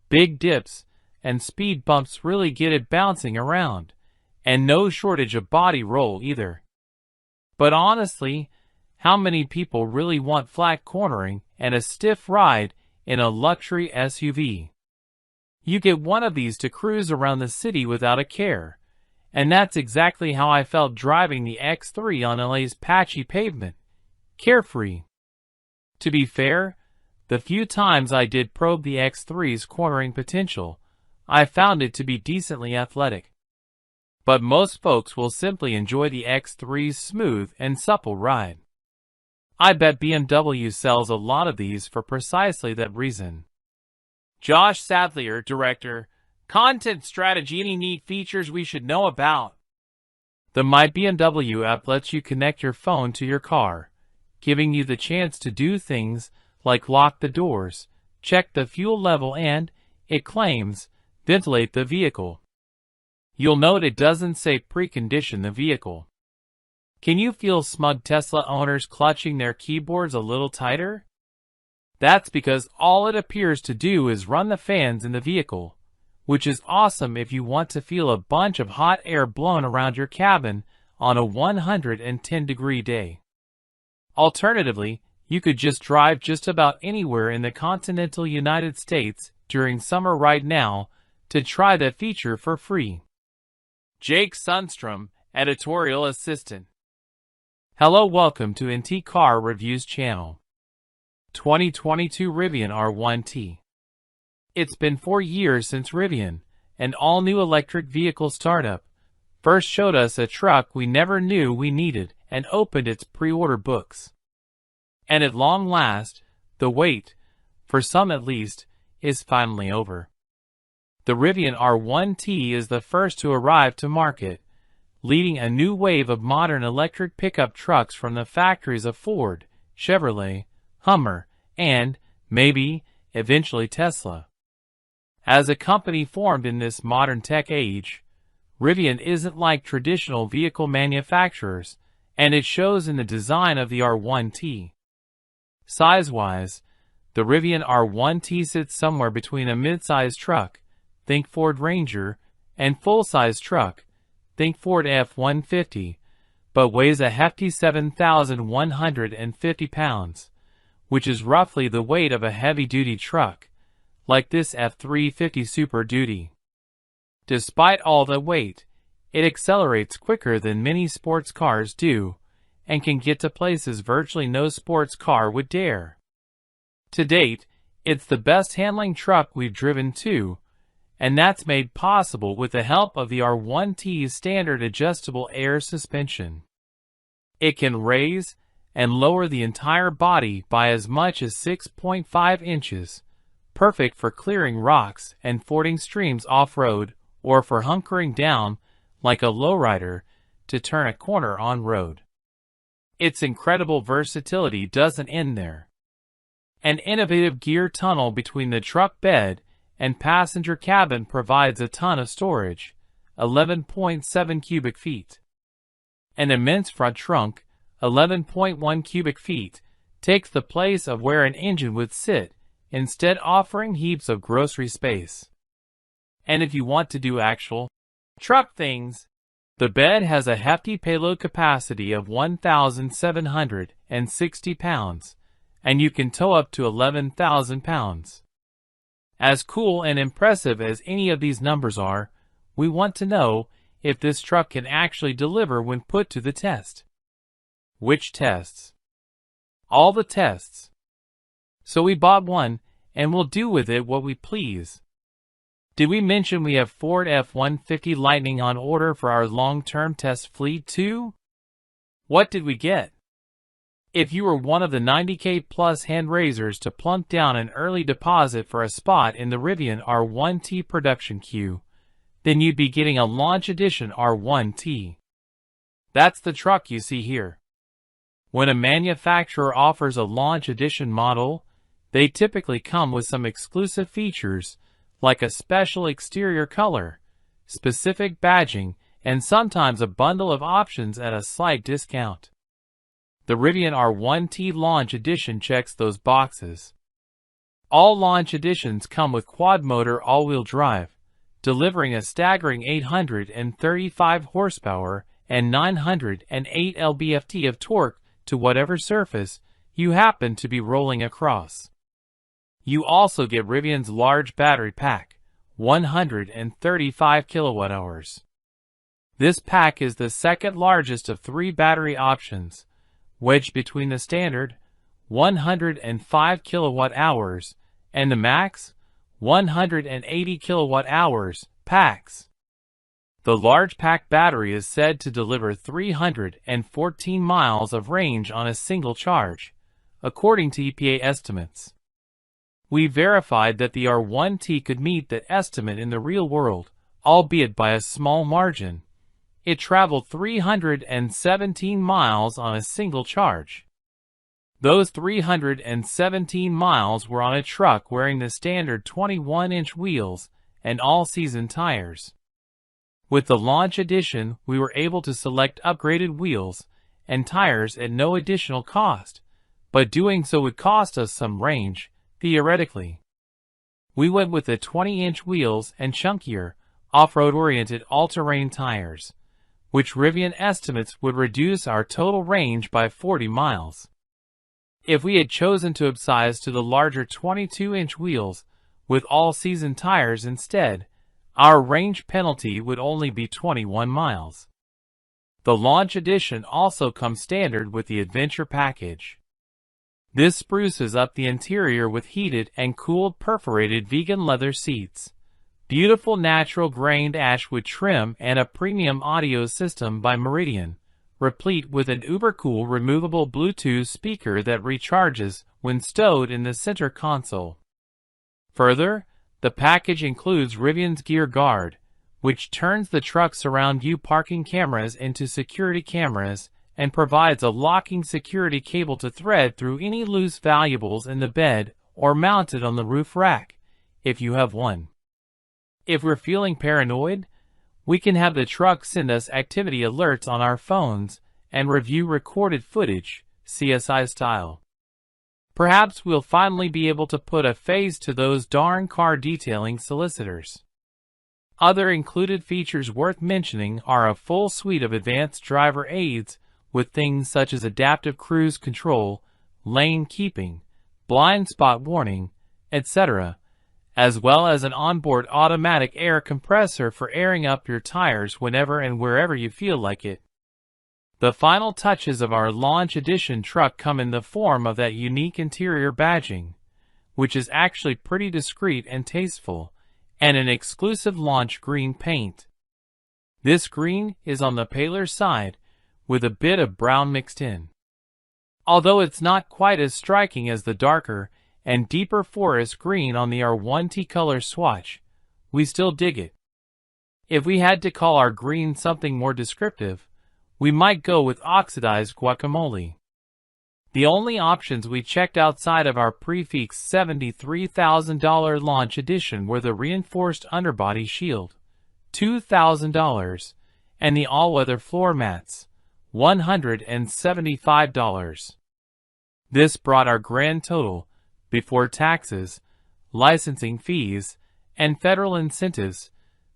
big dips, and speed bumps really get it bouncing around, and no shortage of body roll either. But honestly, how many people really want flat cornering and a stiff ride in a luxury SUV? You get one of these to cruise around the city without a care, and that's exactly how I felt driving the X3 on LA's patchy pavement, carefree. To be fair, the few times I did probe the X3's cornering potential, I found it to be decently athletic. But most folks will simply enjoy the X3's smooth and supple ride. I bet BMW sells a lot of these for precisely that reason. Josh Sadlier, Director, Content Strategy. Any neat features we should know about? The My BMW app lets you connect your phone to your car, giving you the chance to do things like lock the doors, check the fuel level and, it claims, ventilate the vehicle. You'll note it doesn't say precondition the vehicle. Can you feel smug Tesla owners clutching their keyboards a little tighter? That's because all it appears to do is run the fans in the vehicle, which is awesome if you want to feel a bunch of hot air blown around your cabin on a 110-degree day. Alternatively, you could just drive just about anywhere in the continental United States during summer right now to try that feature for free. Jake Sundstrom, Editorial Assistant. Hello, welcome to NT Car Reviews channel. 2022 Rivian R1T. It's been 4 years since Rivian, an all-new electric vehicle startup, first showed us a truck we never knew we needed and opened its pre-order books. And at long last, the wait, for some at least, is finally over. The Rivian R1T is the first to arrive to market, leading a new wave of modern electric pickup trucks from the factories of Ford, Chevrolet, Hummer, and, maybe, eventually Tesla. As a company formed in this modern tech age, Rivian isn't like traditional vehicle manufacturers, and it shows in the design of the R1T. Size-wise, the Rivian R1T sits somewhere between a mid-size truck, think Ford Ranger, and full-size truck, think Ford F-150, but weighs a hefty 7,150 pounds, which is roughly the weight of a heavy-duty truck, like this F-350 Super Duty. Despite all the weight, it accelerates quicker than many sports cars do, and can get to places virtually no sports car would dare. To date, it's the best handling truck we've driven to, and that's made possible with the help of the R1T's standard adjustable air suspension. It can raise and lower the entire body by as much as 6.5 inches, perfect for clearing rocks and fording streams off-road or for hunkering down like a lowrider to turn a corner on-road. Its incredible versatility doesn't end there. An innovative gear tunnel between the truck bed and passenger cabin provides a ton of storage, 11.7 cubic feet. An immense front trunk, 11.1 cubic feet, takes the place of where an engine would sit, instead offering heaps of grocery space. And if you want to do actual truck things, the bed has a hefty payload capacity of 1,760 pounds, and you can tow up to 11,000 pounds. As cool and impressive as any of these numbers are, we want to know if this truck can actually deliver when put to the test. Which tests? All the tests. So we bought one, and we'll do with it what we please. Did we mention we have Ford F-150 Lightning on order for our long-term test fleet too? What did we get? If you were one of the 90K plus hand-raisers to plunk down an early deposit for a spot in the Rivian R1T production queue, then you'd be getting a Launch Edition R1T. That's the truck you see here. When a manufacturer offers a Launch Edition model, they typically come with some exclusive features, like a special exterior color, specific badging, and sometimes a bundle of options at a slight discount. The Rivian R1T Launch Edition checks those boxes. All Launch Editions come with quad-motor all-wheel drive, delivering a staggering 835 horsepower and 908 lb-ft of torque to whatever surface you happen to be rolling across. You also get Rivian's large battery pack, 135 kWh. This pack is the second largest of 3 battery options, wedged between the standard, 105 kWh, and the max, 180 kWh, packs. The large pack battery is said to deliver 314 miles of range on a single charge, according to EPA estimates. We verified that the R1T could meet that estimate in the real world, albeit by a small margin. It traveled 317 miles on a single charge. Those 317 miles were on a truck wearing the standard 21-inch wheels and all-season tires. With the Launch Edition, we were able to select upgraded wheels and tires at no additional cost, but doing so would cost us some range, theoretically. We went with the 20-inch wheels and chunkier, off-road-oriented all-terrain tires, which Rivian estimates would reduce our total range by 40 miles. If we had chosen to upsize to the larger 22-inch wheels with all-season tires instead, our range penalty would only be 21 miles. The Launch Edition also comes standard with the Adventure package. This spruces up the interior with heated and cooled perforated vegan leather seats, beautiful natural grained ashwood trim, and a premium audio system by Meridian, replete with an uber-cool removable Bluetooth speaker that recharges when stowed in the center console. Further, the package includes Rivian's Gear Guard, which turns the truck's surround view parking cameras into security cameras and provides a locking security cable to thread through any loose valuables in the bed or mounted on the roof rack, if you have one. If we're feeling paranoid, we can have the truck send us activity alerts on our phones and review recorded footage, CSI style. Perhaps we'll finally be able to put a face to those darn car detailing solicitors. Other included features worth mentioning are a full suite of advanced driver aids with things such as adaptive cruise control, lane keeping, blind spot warning, etc., as well as an onboard automatic air compressor for airing up your tires whenever and wherever you feel like it. The final touches of our Launch Edition truck come in the form of that unique interior badging, which is actually pretty discreet and tasteful, and an exclusive Launch green paint. This green is on the paler side, with a bit of brown mixed in. Although it's not quite as striking as the darker and deeper forest green on the R1T color swatch, we still dig it. If we had to call our green something more descriptive, we might go with oxidized guacamole. The only options we checked outside of our prefix $73,000 launch edition were the reinforced underbody shield, $2,000, and the all-weather floor mats, $175. This brought our grand total, before taxes, licensing fees, and federal incentives,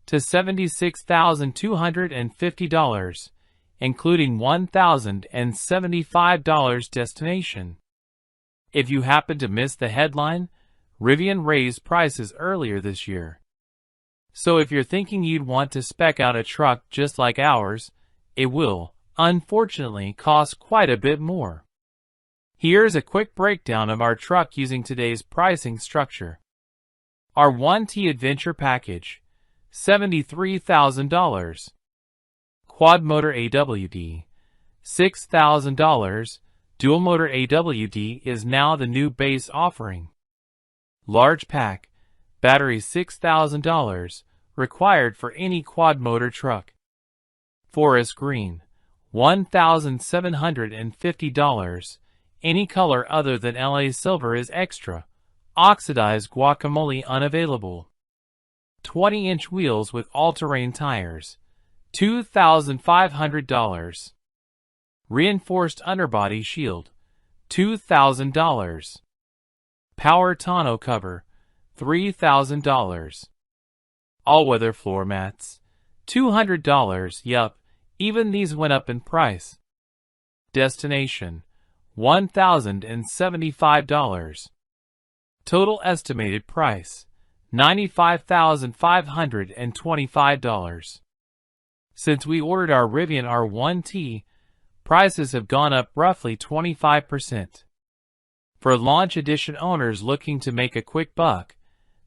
to $76,250, including $1,075 destination. If you happen to miss the headline, Rivian raised prices earlier this year. So if you're thinking you'd want to spec out a truck just like ours, it will, unfortunately, cost quite a bit more. Here's a quick breakdown of our truck using today's pricing structure. Our 1T Adventure Package, $73,000. Quad Motor AWD, $6,000. Dual Motor AWD is now the new base offering. Large Pack, battery $6,000, required for any quad motor truck. Forest Green, $1,750. Any color other than LA Silver is extra. Oxidized Guacamole unavailable. 20-inch wheels with all-terrain tires, $2,500. Reinforced underbody shield, $2,000. Power tonneau cover, $3,000. All-weather floor mats, $200. Yup, even these went up in price. Destination, $1,075. Total estimated price, $95,525. Since we ordered our Rivian R1T, prices have gone up roughly 25%. For launch edition owners looking to make a quick buck,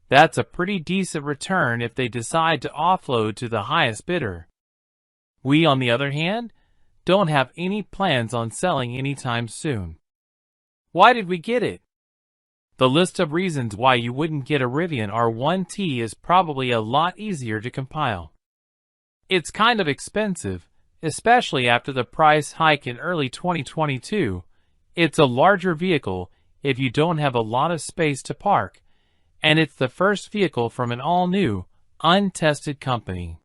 that's a pretty decent return if they decide to offload to the highest bidder. We, on the other hand, don't have any plans on selling anytime soon. Why did we get it? The list of reasons why you wouldn't get a Rivian R1T is probably a lot easier to compile. It's kind of expensive, especially after the price hike in early 2022. It's a larger vehicle if you don't have a lot of space to park, and it's the first vehicle from an all-new, untested company.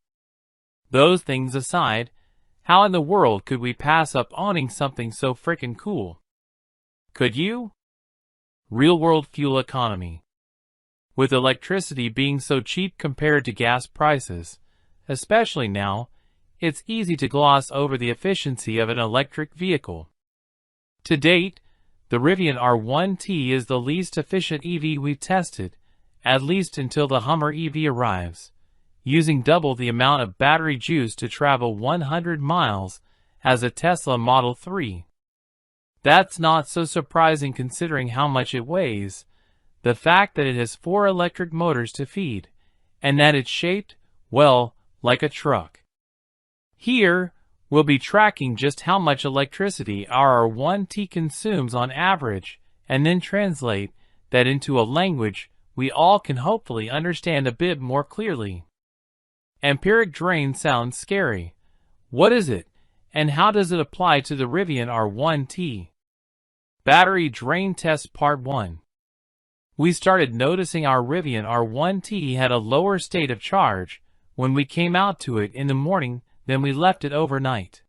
Those things aside, how in the world could we pass up owning something so frickin' cool? Could you? Real-world fuel economy. With electricity being so cheap compared to gas prices, especially now, it's easy to gloss over the efficiency of an electric vehicle. To date, the Rivian R1T is the least efficient EV we've tested, at least until the Hummer EV arrives, using double the amount of battery juice to travel 100 miles as a Tesla Model 3. That's not so surprising considering how much it weighs, the fact that it has 4 electric motors to feed, and that it's shaped, well, like a truck. Here, we'll be tracking just how much electricity our R1T consumes on average, and then translate that into a language we all can hopefully understand a bit more clearly. Amperic drain sounds scary. What is it, and how does it apply to the Rivian R1T? Battery Drain Test Part 1. We started noticing our Rivian R1T had a lower state of charge when we came out to it in the morning than we left it overnight.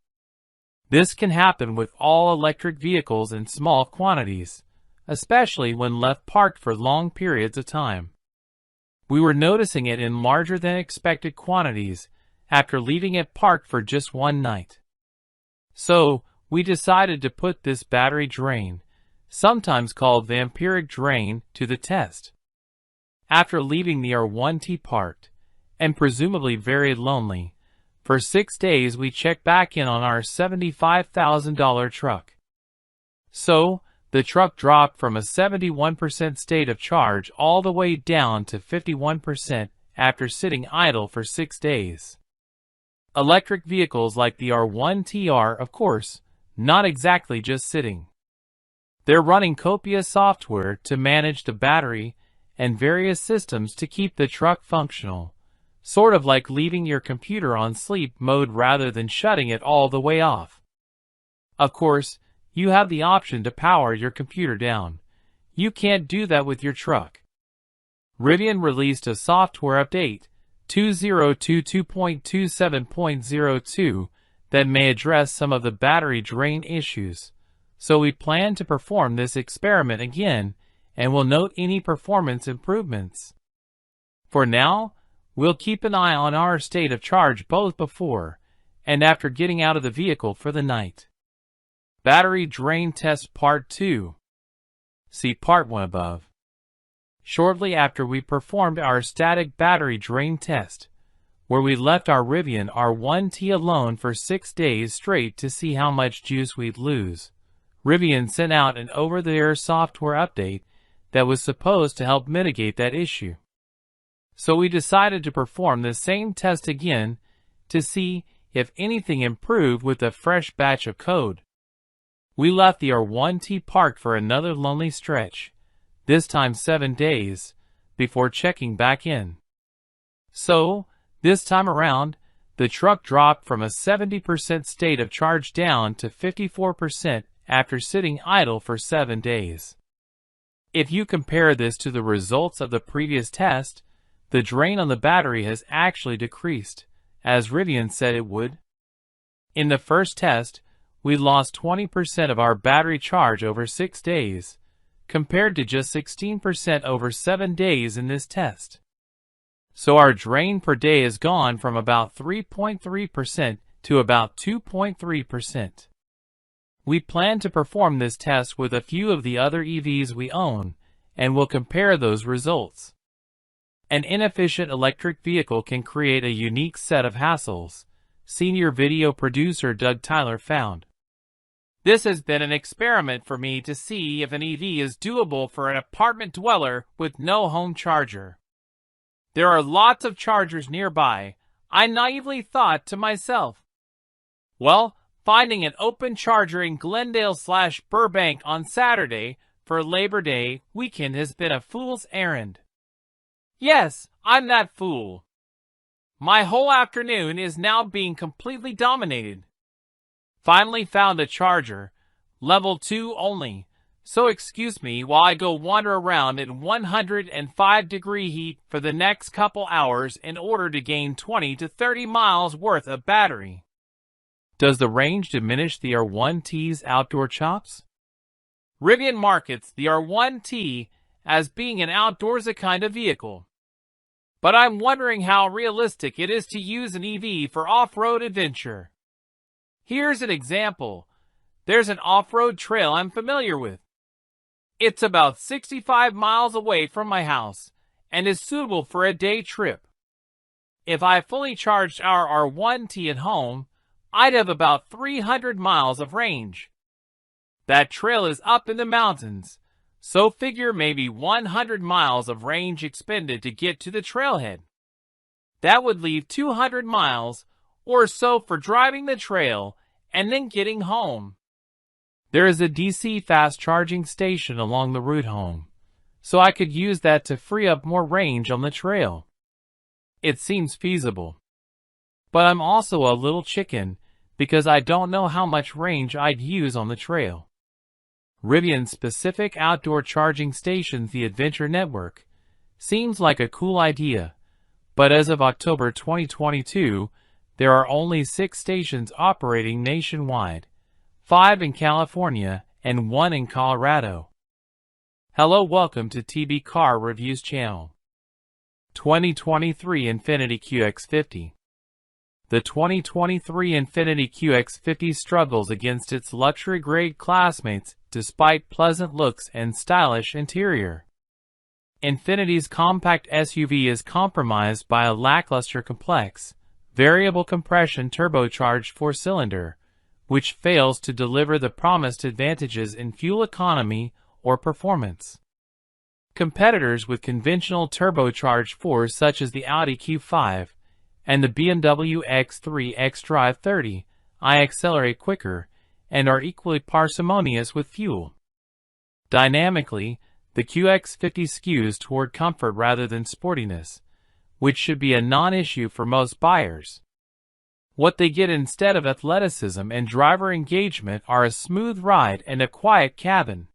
This can happen with all electric vehicles in small quantities, especially when left parked for long periods of time. We were noticing it in larger than expected quantities after leaving it parked for just one night. So, we decided to put this battery drain, sometimes called the Amperic drain, to the test. After leaving the R1T parked, and presumably very lonely, for 6 days we checked back in on our $75,000 truck. So, the truck dropped from a 71% state of charge all the way down to 51% after sitting idle for 6 days. Electric vehicles like the R1T are, of course, not exactly just sitting. They're running copious software to manage the battery and various systems to keep the truck functional, sort of like leaving your computer on sleep mode rather than shutting it all the way off. Of course, you have the option to power your computer down. You can't do that with your truck. Rivian released a software update, 2022.27.02, that may address some of the battery drain issues. So we plan to perform this experiment again and will note any performance improvements. For now, we'll keep an eye on our state of charge both before and after getting out of the vehicle for the night. Battery Drain Test Part 2. See Part 1 above. Shortly after we performed our static battery drain test, where we left our Rivian R1T alone for 6 days straight to see how much juice we'd lose, Rivian sent out an over-the-air software update that was supposed to help mitigate that issue. So we decided to perform the same test again to see if anything improved with a fresh batch of code. We left the R1T parked for another lonely stretch, this time 7 days, before checking back in. So, this time around, the truck dropped from a 70% state of charge down to 54% after sitting idle for 7 days. If you compare this to the results of the previous test, the drain on the battery has actually decreased, as Rivian said it would. In the first test, we lost 20% of our battery charge over 6 days, compared to just 16% over 7 days in this test. So our drain per day has gone from about 3.3% to about 2.3%. We plan to perform this test with a few of the other EVs we own, and will compare those results. An inefficient electric vehicle can create a unique set of hassles, senior video producer Doug Tyler found. This has been an experiment for me to see if an EV is doable for an apartment dweller with no home charger. There are lots of chargers nearby. I naively thought to myself, well, finding an open charger in Glendale/Burbank on Saturday for Labor Day weekend has been a fool's errand. Yes, I'm that fool. My whole afternoon is now being completely dominated. Finally found a charger, level 2 only, so excuse me while I go wander around in 105-degree heat for the next couple hours in order to gain 20 to 30 miles worth of battery. Does the range diminish the R1T's outdoor chops? Rivian markets the R1T as being an outdoorsy kind of vehicle. But I'm wondering how realistic it is to use an EV for off-road adventure. Here's an example. There's an off-road trail I'm familiar with. It's about 65 miles away from my house and is suitable for a day trip. If I fully charged our R1T at home, I'd have about 300 miles of range. That trail is up in the mountains, so figure maybe 100 miles of range expended to get to the trailhead. That would leave 200 miles or so for driving the trail and then getting home. There is a DC fast charging station along the route home, so I could use that to free up more range on the trail. It seems feasible. But I'm also a little chicken because I don't know how much range I'd use on the trail. Rivian specific outdoor charging stations, the Adventure Network, seems like a cool idea, but as of October 2022, there are only 6 stations operating nationwide, 5 in California and 1 in Colorado. Hello, welcome to TB Car Reviews channel. 2023 Infiniti QX50. The 2023 Infiniti QX50 struggles against its luxury-grade classmates despite pleasant looks and stylish interior. Infiniti's compact SUV is compromised by a lackluster complex, variable compression turbocharged 4-cylinder, which fails to deliver the promised advantages in fuel economy or performance. Competitors with conventional turbocharged 4s such as the Audi Q5 and the BMW X3 xDrive 30 accelerate quicker and are equally parsimonious with fuel. Dynamically, the QX50 skews toward comfort rather than sportiness, which should be a non-issue for most buyers. What they get instead of athleticism and driver engagement are a smooth ride and a quiet cabin.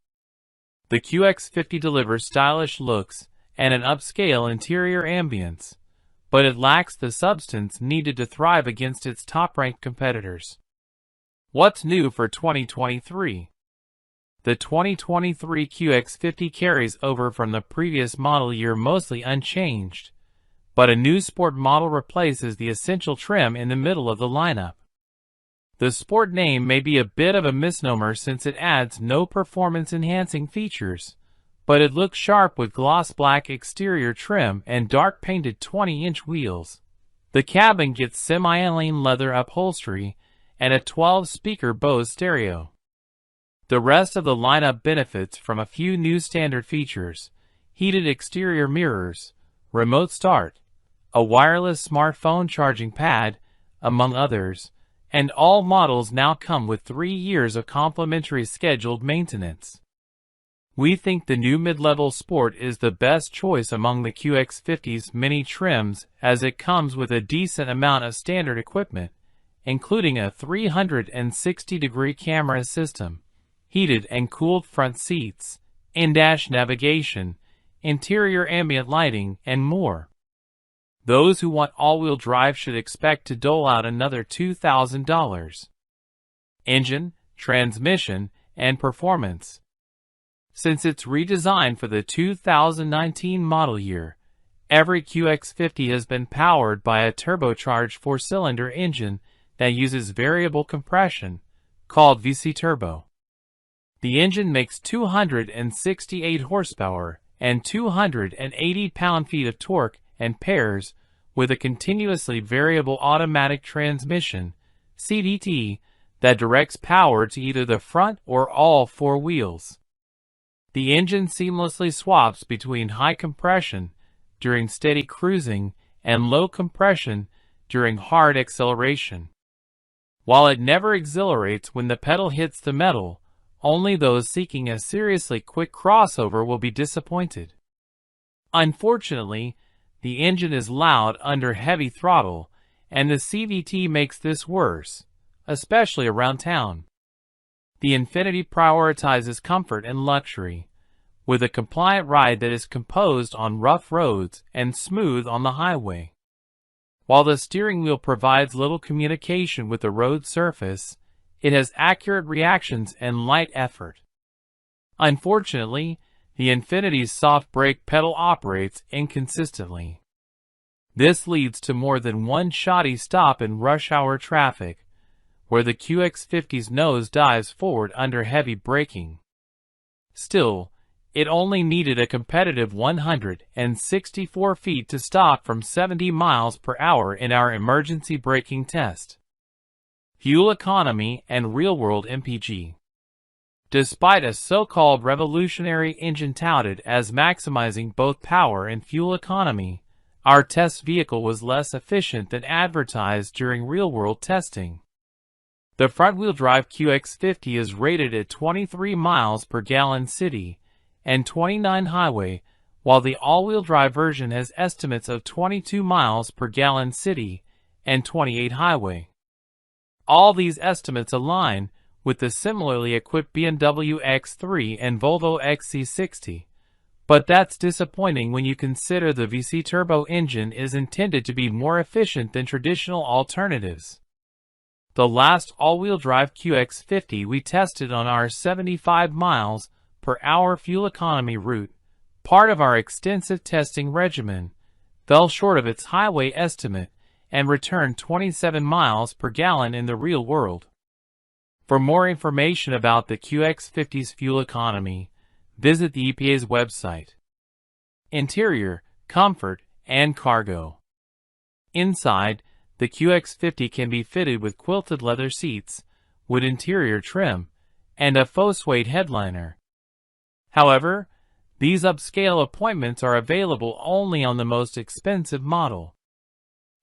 The QX50 delivers stylish looks and an upscale interior ambience, but it lacks the substance needed to thrive against its top-ranked competitors. What's new for 2023? The 2023 QX50 carries over from the previous model year mostly unchanged, but a new Sport model replaces the essential trim in the middle of the lineup. The Sport name may be a bit of a misnomer since it adds no performance-enhancing features, but it looks sharp with gloss black exterior trim and dark-painted 20-inch wheels. The cabin gets semi-aniline leather upholstery and a 12-speaker Bose stereo. The rest of the lineup benefits from a few new standard features: heated exterior mirrors, remote start, a wireless smartphone charging pad, among others, and all models now come with 3 years of complimentary scheduled maintenance. We think the new mid-level Sport is the best choice among the QX50's many trims as it comes with a decent amount of standard equipment, including a 360-degree camera system, heated and cooled front seats, in-dash navigation, interior ambient lighting, and more. Those who want all-wheel drive should expect to dole out another $2,000. Engine, transmission, and performance. Since its redesign for the 2019 model year, every QX50 has been powered by a turbocharged 4-cylinder engine that uses variable compression, called VC Turbo. The engine makes 268 horsepower and 280 pound-feet of torque and pairs with a continuously variable automatic transmission, CVT, that directs power to either the front or all 4 wheels. The engine seamlessly swaps between high compression during steady cruising and low compression during hard acceleration. While it never exhilarates when the pedal hits the metal, only those seeking a seriously quick crossover will be disappointed. Unfortunately, the engine is loud under heavy throttle, and the CVT makes this worse, especially around town. The Infiniti prioritizes comfort and luxury, with a compliant ride that is composed on rough roads and smooth on the highway. While the steering wheel provides little communication with the road surface, it has accurate reactions and light effort. Unfortunately, the Infiniti's soft brake pedal operates inconsistently. This leads to more than one shoddy stop in rush hour traffic, where the QX50's nose dives forward under heavy braking. Still, it only needed a competitive 164 feet to stop from 70 miles per hour in our emergency braking test. Fuel economy and real-world MPG. Despite a so-called revolutionary engine touted as maximizing both power and fuel economy, our test vehicle was less efficient than advertised during real-world testing. The front-wheel drive QX50 is rated at 23 miles per gallon city and 29 highway, while the all-wheel drive version has estimates of 22 miles per gallon city and 28 highway. All these estimates align with the similarly equipped BMW X3 and Volvo XC60, but that's disappointing when you consider the VC Turbo engine is intended to be more efficient than traditional alternatives. The last all-wheel drive QX50 we tested on our 75 miles per hour fuel economy route, part of our extensive testing regimen, fell short of its highway estimate and returned 27 miles per gallon in the real world. For more information about the QX50's fuel economy, visit the EPA's website. Interior, comfort, and cargo. Inside, the QX50 can be fitted with quilted leather seats, wood interior trim, and a faux suede headliner. However, these upscale appointments are available only on the most expensive model.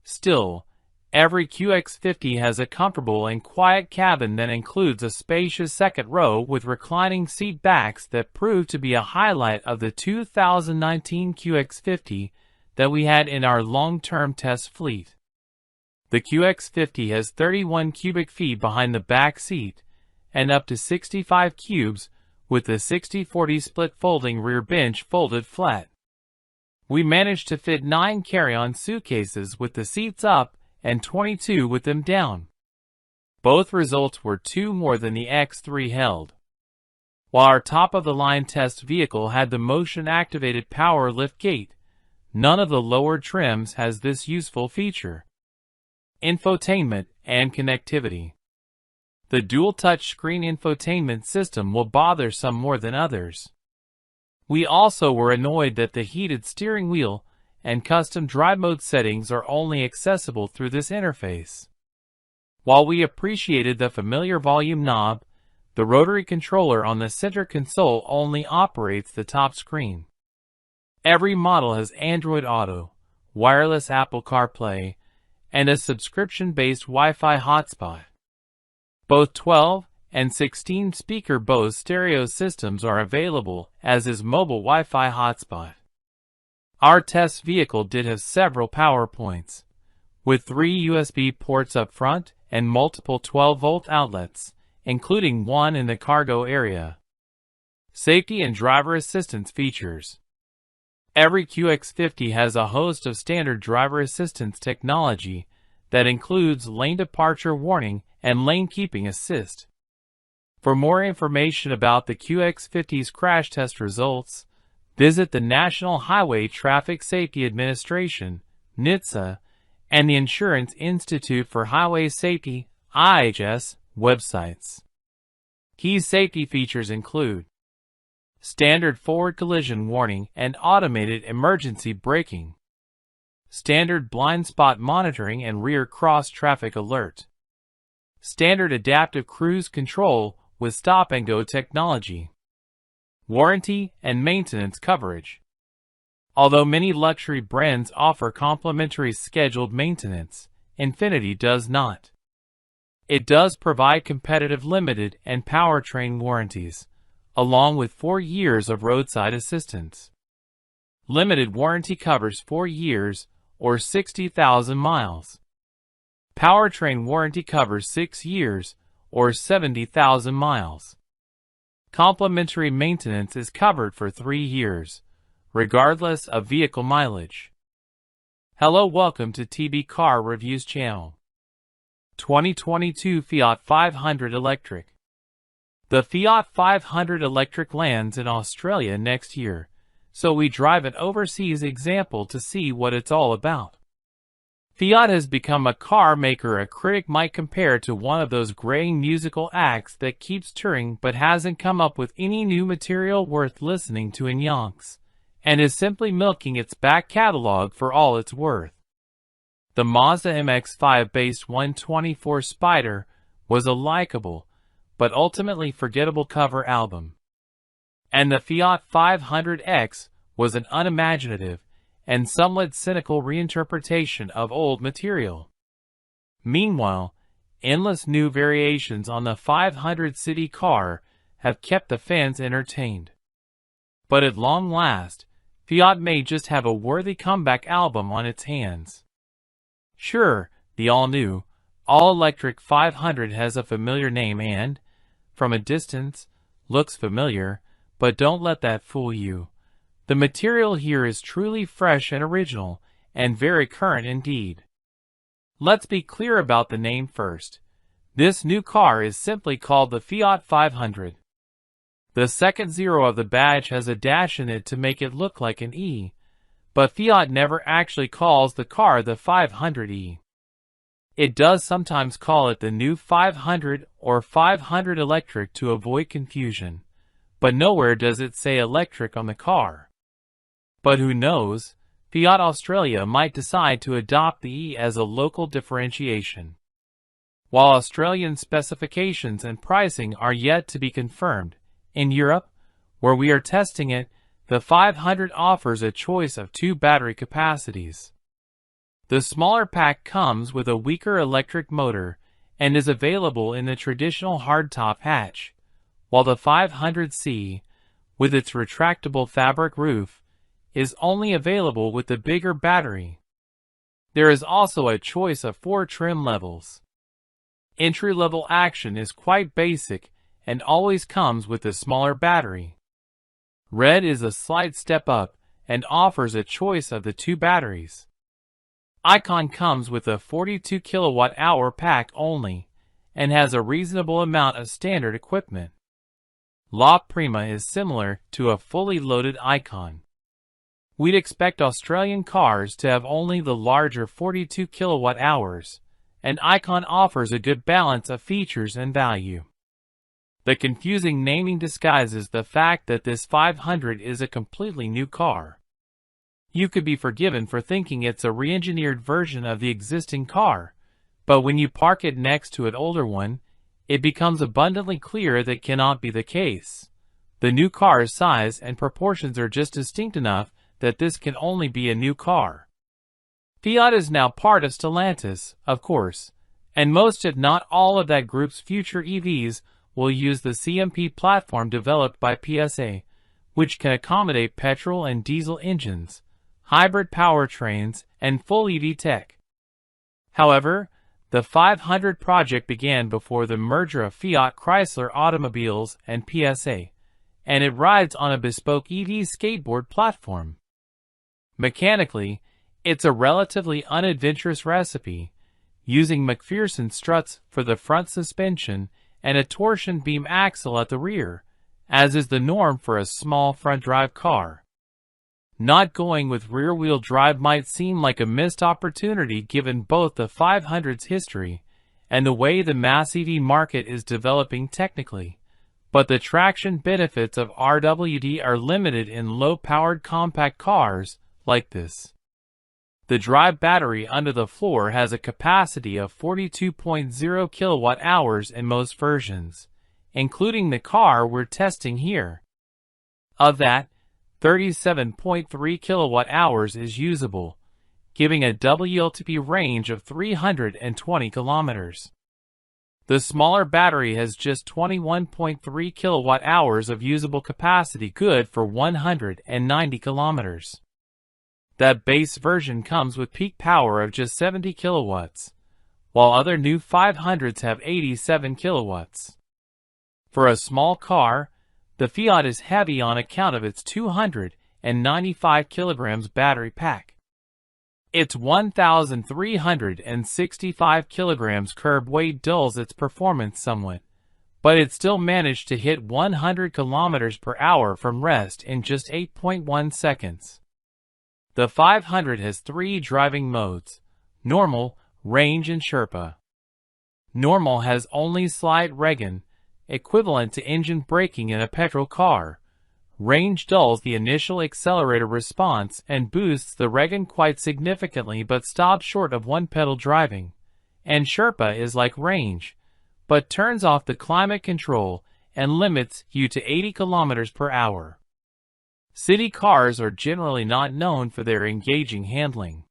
Still, every QX50 has a comfortable and quiet cabin that includes a spacious second row with reclining seat backs that proved to be a highlight of the 2019 QX50 that we had in our long-term test fleet. The QX50 has 31 cubic feet behind the back seat and up to 65 cubes with the 60/40 split folding rear bench folded flat. We managed to fit 9 carry-on suitcases with the seats up and 22 with them down. Both results were 2 more than the X3 held. While our top-of-the-line test vehicle had the motion-activated power liftgate, none of the lower trims has this useful feature. Infotainment and connectivity. The dual touchscreen infotainment system will bother some more than others. We also were annoyed that the heated steering wheel and custom drive mode settings are only accessible through this interface. While we appreciated the familiar volume knob, the rotary controller on the center console only operates the top screen. Every model has Android Auto, wireless Apple CarPlay, and a subscription-based Wi-Fi hotspot. Both 12 and 16 speaker Bose stereo systems are available, as is mobile Wi-Fi hotspot. Our test vehicle did have several power points, with 3 USB ports up front and multiple 12-volt outlets, including one in the cargo area. Safety and driver assistance features. Every QX50 has a host of standard driver assistance technology that includes lane departure warning and lane keeping assist. For more information about the QX50's crash test results, visit the National Highway Traffic Safety Administration, NHTSA, and the Insurance Institute for Highway Safety, IHS, websites. Key safety features include standard forward collision warning and automated emergency braking, standard blind spot monitoring and rear cross traffic alert, standard adaptive cruise control with stop-and-go technology, warranty and maintenance coverage. Although many luxury brands offer complimentary scheduled maintenance, Infiniti does not. It does provide competitive limited and powertrain warranties, along with 4 years of roadside assistance. Limited warranty covers 4 years or 60,000 miles. Powertrain warranty covers 6 years or 70,000 miles. Complimentary maintenance is covered for 3 years, regardless of vehicle mileage. Hello, welcome to TB Car Reviews channel. 2022 Fiat 500 Electric. The Fiat 500 Electric lands in Australia next year, so we drive an overseas example to see what it's all about. Fiat has become a car maker a critic might compare to one of those graying musical acts that keeps touring but hasn't come up with any new material worth listening to in yonks, and is simply milking its back catalog for all it's worth. The Mazda MX-5-based 124 Spider was a likable, but ultimately forgettable cover album. And the Fiat 500X was an unimaginative and somewhat cynical reinterpretation of old material. Meanwhile, endless new variations on the 500 city car have kept the fans entertained. But at long last, Fiat may just have a worthy comeback album on its hands. Sure, the all-new, all-electric 500 has a familiar name and, from a distance, looks familiar, but don't let that fool you. The material here is truly fresh and original, and very current indeed. Let's be clear about the name first. This new car is simply called the Fiat 500. The second zero of the badge has a dash in it to make it look like an E, but Fiat never actually calls the car the 500e. It does sometimes call it the new 500 or 500 Electric to avoid confusion, but nowhere does it say electric on the car. But who knows, Fiat Australia might decide to adopt the E as a local differentiation. While Australian specifications and pricing are yet to be confirmed, in Europe, where we are testing it, the 500 offers a choice of 2 battery capacities. The smaller pack comes with a weaker electric motor and is available in the traditional hardtop hatch, while the 500C, with its retractable fabric roof, is only available with the bigger battery. There is also a choice of 4 trim levels. Entry-level action is quite basic and always comes with a smaller battery. Red is a slight step up and offers a choice of the 2 batteries. Icon comes with a 42 kWh pack only and has a reasonable amount of standard equipment. La Prima is similar to a fully loaded Icon. We'd expect Australian cars to have only the larger 42 kWh, and Icon offers a good balance of features and value. The confusing naming disguises the fact that this 500 is a completely new car. You could be forgiven for thinking it's a re-engineered version of the existing car, but when you park it next to an older one, it becomes abundantly clear that cannot be the case. The new car's size and proportions are just distinct enough that this can only be a new car. Fiat is now part of Stellantis, of course, and most if not all of that group's future EVs will use the CMP platform developed by PSA, which can accommodate petrol and diesel engines, hybrid powertrains, and full EV tech. However, the 500 project began before the merger of Fiat Chrysler Automobiles and PSA, and it rides on a bespoke EV skateboard platform. Mechanically, it's a relatively unadventurous recipe, using McPherson struts for the front suspension and a torsion beam axle at the rear, as is the norm for a small front-drive car. Not going with rear-wheel drive might seem like a missed opportunity given both the 500's history and the way the mass EV market is developing technically, but the traction benefits of RWD are limited in low-powered compact cars like this. The drive battery under the floor has a capacity of 42.0 kWh in most versions, including the car we're testing here. Of that, 37.3 kWh is usable, giving a WLTP range of 320 kilometers. The smaller battery has just 21.3 kWh of usable capacity, good for 190 kilometers. That base version comes with peak power of just 70 kilowatts, while other new 500s have 87 kilowatts. For a small car, the Fiat is heavy on account of its 295 kilograms battery pack. Its 1,365 kilograms curb weight dulls its performance somewhat, but it still managed to hit 100 kilometers per hour from rest in just 8.1 seconds. The 500 has 3 driving modes: Normal, Range, and Sherpa. Normal has only slight regen, equivalent to engine braking in a petrol car. Range dulls the initial accelerator response and boosts the regen quite significantly but stops short of one-pedal driving. And Sherpa is like Range, but turns off the climate control and limits you to 80 kilometers per hour. City cars are generally not known for their engaging handling.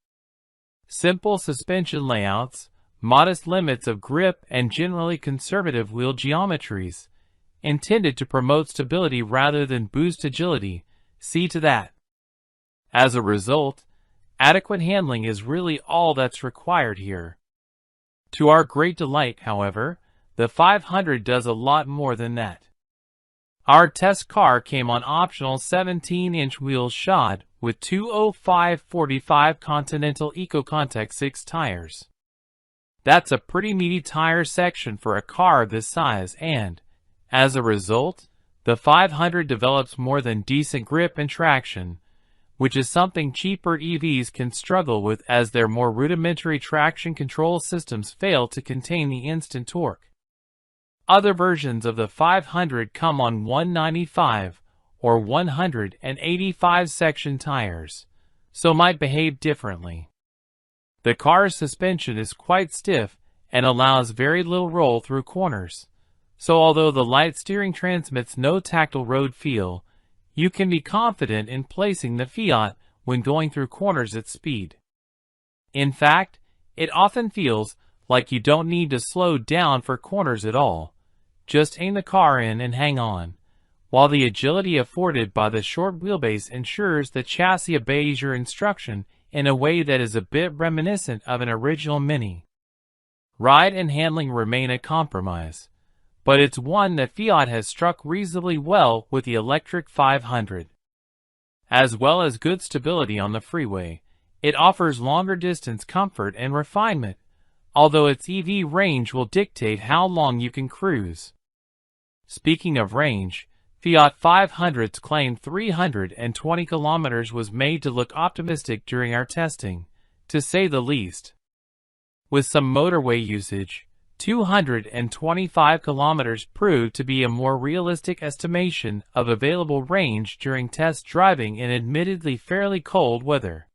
Simple suspension layouts, modest limits of grip, and generally conservative wheel geometries, intended to promote stability rather than boost agility, see to that. As a result, adequate handling is really all that's required here. To our great delight, however, the 500 does a lot more than that. Our test car came on optional 17-inch wheels shod with 205/45 Continental EcoContact 6 tires. That's a pretty meaty tire section for a car of this size, and, as a result, the 500 develops more than decent grip and traction, which is something cheaper EVs can struggle with as their more rudimentary traction control systems fail to contain the instant torque. Other versions of the 500 come on 195 or 185 section tires, so might behave differently. The car's suspension is quite stiff and allows very little roll through corners, so although the light steering transmits no tactile road feel, you can be confident in placing the Fiat when going through corners at speed. In fact, it often feels like you don't need to slow down for corners at all. Just aim the car in and hang on, while the agility afforded by the short wheelbase ensures the chassis obeys your instruction in a way that is a bit reminiscent of an original Mini. Ride and handling remain a compromise, but it's one that Fiat has struck reasonably well with the electric 500. As well as good stability on the freeway, it offers longer distance comfort and refinement, although its EV range will dictate how long you can cruise. Speaking of range, Fiat 500's claimed 320 kilometers was made to look optimistic during our testing, to say the least. With some motorway usage, 225 kilometers proved to be a more realistic estimation of available range during test driving in admittedly fairly cold weather.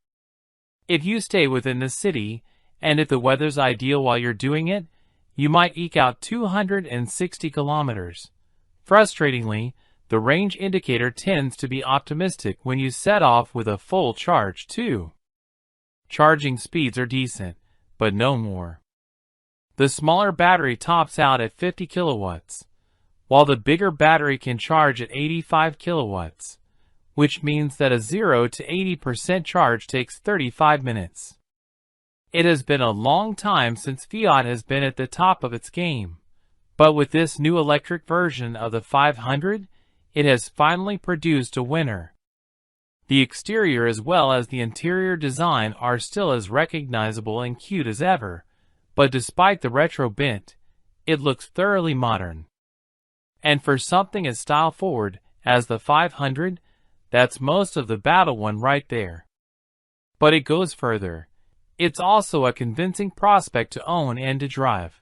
If you stay within the city, and if the weather's ideal while you're doing it, you might eke out 260 kilometers. Frustratingly, the range indicator tends to be optimistic when you set off with a full charge too. Charging speeds are decent, but no more. The smaller battery tops out at 50 kilowatts, while the bigger battery can charge at 85 kilowatts, which means that a 0 to 80% charge takes 35 minutes. It has been a long time since Fiat has been at the top of its game, but with this new electric version of the 500, it has finally produced a winner. The exterior as well as the interior design are still as recognizable and cute as ever, but despite the retro bent, it looks thoroughly modern. And for something as style-forward as the 500, that's most of the battle one right there. But it goes further. It's also a convincing prospect to own and to drive.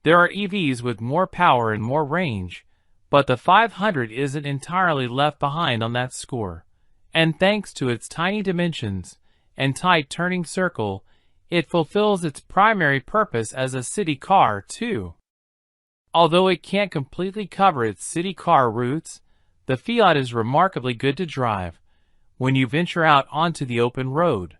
There are EVs with more power and more range, but the 500 isn't entirely left behind on that score, and thanks to its tiny dimensions and tight turning circle, it fulfills its primary purpose as a city car too. Although it can't completely cover its city car routes, the Fiat is remarkably good to drive when you venture out onto the open road.